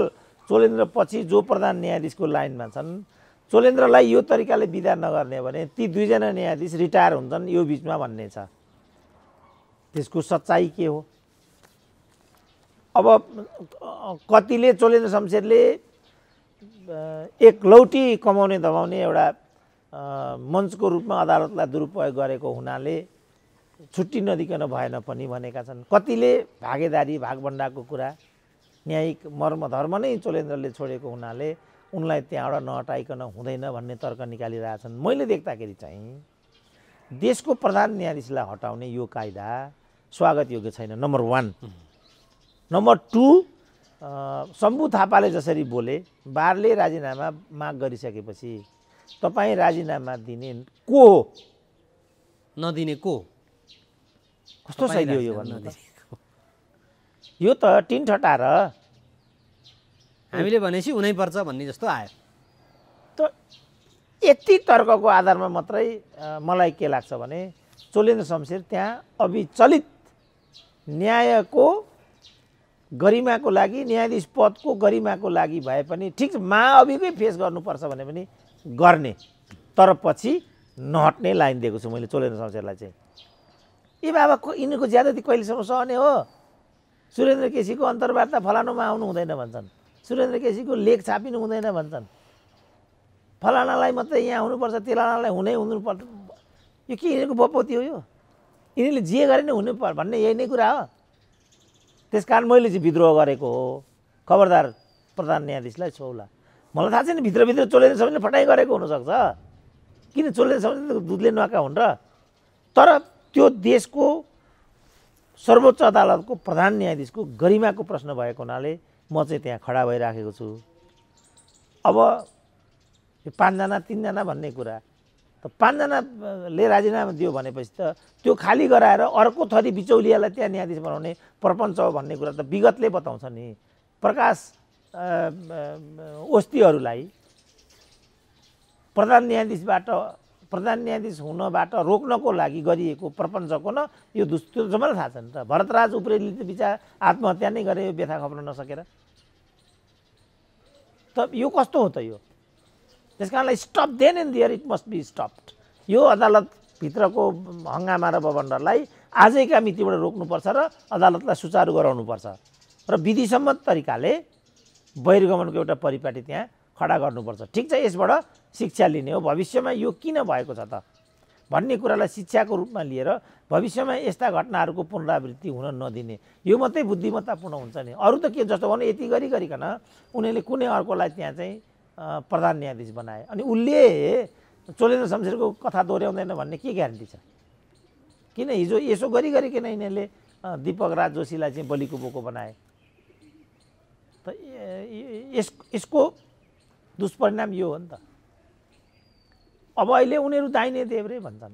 चोलेन्द्र पछि जो प्रधान न्यायाधीशको लाइनमा छन्, चोलेन्द्रलाई यो तरिकाले विदा नगर्ने भने ती 2जना न्यायाधीश रिटायर हुन्छन् यो बिचमा भन्ने छ। त्यसको सच्चाइ के हो? अब कतिले चोलेन्द्र शमशेरले एक लौटी कमाउने दबाउने एउटा मञ्चको रूपमा अदालतलाई दुरुपयोग गरेको हुनाले छुट्टी नदिकन भएन पनि भनेका छन्। कतिले भागेदारी भागभण्डाको कुरा, न्यायिक मर्मधर्म नै चोलेन्द्रले छोडेको हुनाले उनलाई त्यहाँबाट नहटाइकन हुँदैन भन्ने तर्क निकालिरहेछन्। मैले देख्दाखेरि चाहिँ देशको प्रधान न्यायाधीशलाई हटाउने यो कायदा स्वागत योग्य छैन, नम्बर 1। नम्बर 2, शम्भु थापाले जसरी बोले, बारले राजीनामा माग गरिसकेपछि तपाईँ राजीनामा दिने को हो? नदिने को? कस्तो शैली हो यो भन्नु? यो त टिन ठटार हामीले भनेपछि हुनैपर्छ भन्ने जस्तो आयो। त यति तर्कको आधारमा मात्रै मलाई के लाग्छ भने चोलेन्द्र शमशेर त्यहाँ अविचलित न्यायको गरिमाको लागि, न्यायाधीश पदको गरिमाको लागि भए पनि ठिक छ, महाअभियोगै फेस गर्नुपर्छ भने पनि गर्ने, तर पछि नहट्ने लाइन दिएको छु मैले चोलेन्द्र शमशेरलाई चाहिँ। ए बाबा, यिनीहरूको ज्यादती कहिलेसम्म सहने हो? सुरेन्द्र केसीको अन्तर्वार्ता फलानुमा आउनु हुँदैन भन्छन्, सुरेन्द्र केसीको लेख छापिनु हुँदैन भन्छन्, फलानालाई मात्रै यहाँ हुनुपर्छ, तेलानालाई हुनुपर्छ। यो के यिनीहरूको बपौती हो? यो यिनीहरूले जे गरे नै हुनु पर्छ भन्ने यही नै कुरा हो। त्यस कारण मैले चाहिँ विद्रोह गरेको हो। खबरदार प्रधान न्यायाधीशलाई छौला। मलाई थाहा छैन भित्रभित्र चोलेन्द्र शमशेरले फटाइ गरेको हुनसक्छ, किन चोलेन्द्र शमशेर दुधले नुहाएका हुन् र। तर त्यो देशको सर्वोच्च अदालतको प्रधान न्यायाधीशको गरिमाको प्रश्न भएको हुनाले म चाहिँ त्यहाँ खडा भइराखेको छु। अब यो 5जना 3जना भन्ने कुरा, त 5जनाले राजीनामा दियो भनेपछि त त्यो खाली गराएर अर्को थरी बिचौलियालाई त्यहाँ न्यायाधीश बनाउने प्रपञ्च हो भन्ने कुरा त विगतले बताउँछ नि। प्रकाश ओस्तीहरूलाई प्रधान न्यायाधीश हुनबाट रोक्नको लागि गरिएको प्रपञ्चको न यो त्यो सबैलाई थाहा छ नि त। भरतराज उप्रेतीले त बिचरा आत्महत्या नै गरे यो व्यथा खप्न नसकेर। त यो कस्तो हो त यो? त्यस कारणलाई stop then and there it must be stopped. यो अदालतभित्रको हङ्गामा र बबन्डरलाई आजैका मितिबाट रोक्नुपर्छ र अदालतलाई सुचारू गराउनुपर्छ र विधिसम्मत तरिकाले बहिर्गमनको एउटा परिपाटी त्यहाँ खडा गर्नुपर्छ। ठिक छ, यसबाट शिक्षा लिने हो। भविष्यमा यो किन भएको छ त? भन्ने कुरालाई शिक्षाको रूपमा लिएर भविष्यमा यस्ता घटनाहरूको पुनरावृत्ति हुन नदिने, यो मात्रै बुद्धिमत्तापूर्ण हुन्छ नि। अरू त के जस्तो भने यति गरिकन उनीहरूले कुनै अर्कोलाई त्यहाँ चाहिँ प्रधान न्यायाधीश बनाए, अनि उसले चोलेन्द्र शमशेरको कथा दोहोऱ्याउँदैन भन्ने के ग्यारेन्टी छ? किन हिजो यसो गरिकन यिनीहरूले दीपक राज जोशीलाई चाहिँ बलिको बोको बनाए? त यसको दुष्परिणाम यो हो नि त। अब अहिले उनीहरू दाहिने देब्रे भन्छन्।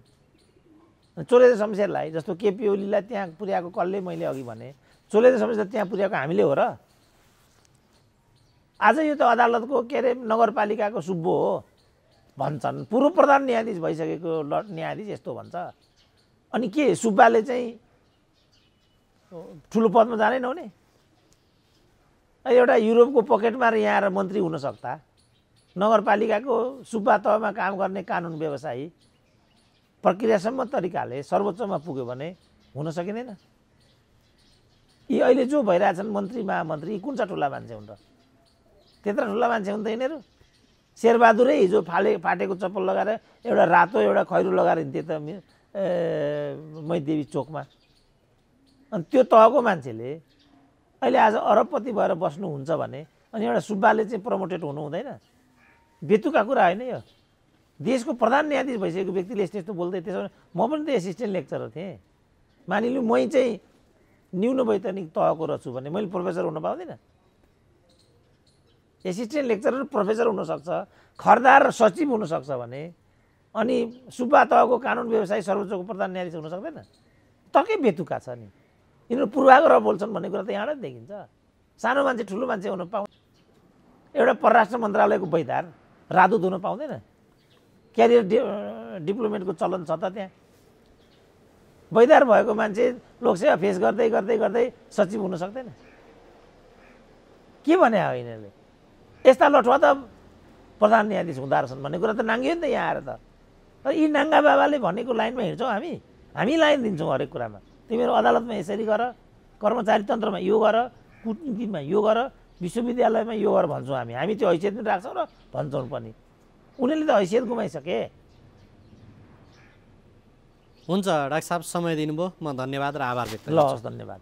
चोलेन्द्र शमशेरलाई जस्तो केपी ओलीलाई त्यहाँ पुर्याएको कसले, मैले अघि भने चोलेन्द्र शमशेर त्यहाँ पुर्याएको हामीले हो र? आज यो त अदालतको के अरे नगरपालिकाको सुब्बो हो भन्छन्, पूर्व प्रधान न्यायाधीश भइसकेको न्यायाधीश यस्तो भन्छ। अनि के सुब्बाले चाहिँ ठुलो पदमा जानै नहुने? एउटा युरोपको पकेटमा यहाँ आएर मन्त्री हुन सक्दा नगरपालिकाको सुब्बा तहमा काम गर्ने कानुन व्यवसायी प्रक्रियासम्म तरिकाले सर्वोच्चमा पुग्यो भने हुन सकिँदैन। यी अहिले जो भइरहेछन् मन्त्री महामन्त्री कुन चाहिँ ठुला मान्छे हुन् र? त्यत्रो ठुला मान्छे हुन् त यिनीहरू? शेरबहादुरै हिजो फाटेको चप्पल लगाएर एउटा रातो एउटा खैरो लगाएर हिँड्थे त मैदेवी चोकमा। अनि त्यो तहको मान्छेले अहिले आज अरबपति भएर बस्नुहुन्छ भने अनि एउटा सुब्बाले चाहिँ प्रमोटेड हुनु हुँदैन? बेतुका कुरा होइन यो। देशको प्रधान न्यायाधीश भइसकेको व्यक्तिले यस्तो यस्तो बोल्दै, त्यसो भने म पनि त एसिस्टेन्ट लेक्चरर थिएँ। मानिलिउँ मै चाहिँ न्यून वैतनिक तहको रहेछु भने मैले प्रोफेसर हुन पाउँदिनँ? एसिस्टेन्ट लेक्चरर प्रोफेसर हुनसक्छ, खर्दार सचिव हुनसक्छ भने अनि सुब्बा तहको कानुन व्यवसायी सर्वोच्चको प्रधान न्यायाधीश हुन सक्दैन? टक्कै बेतुका छ नि। यिनीहरू पूर्वाग्रह बोल्छन् भन्ने कुरा त यहाँबाट देखिन्छ। सानो मान्छे ठुलो मान्छे हुन पाउँदैन। एउटा परराष्ट्र मन्त्रालयको बैधार राजदूत हुन पाउँदैन? क्यारियर डिप्लोमेटको चलन छ त त्यहाँ। बैधार भएको मान्छे लोकसेवा फेस गर्दै गर्दै गर्दै सचिव हुन सक्दैन? के भने हो यिनीहरूले? यस्ता लठुवा त प्रधान न्यायाधीश हुँदो रहेछन् भन्ने कुरा त नाङ्गियो नि त यहाँ आएर त। तर यी नाङ्गा बाबाले भनेको लाइनमा हिँड्छौँ हामी लाइन दिन्छौँ हरेक कुरामा। तिमीहरू अदालतमा यसरी गर, कर्मचारी तन्त्रमा यो गर, कुटनीतिमा यो गर, विश्वविद्यालयमा यो गर भन्छौँ हामी त्यो हैसियत पनि राख्छौँ र भन्छौँ पनि। उनीहरूले त हैसियत गुमाइसके। हुन्छ डाक्टर साहब, समय दिनुभयो, म धन्यवाद र आभार व्यक्त गर्छु। ल हस्, धन्यवाद।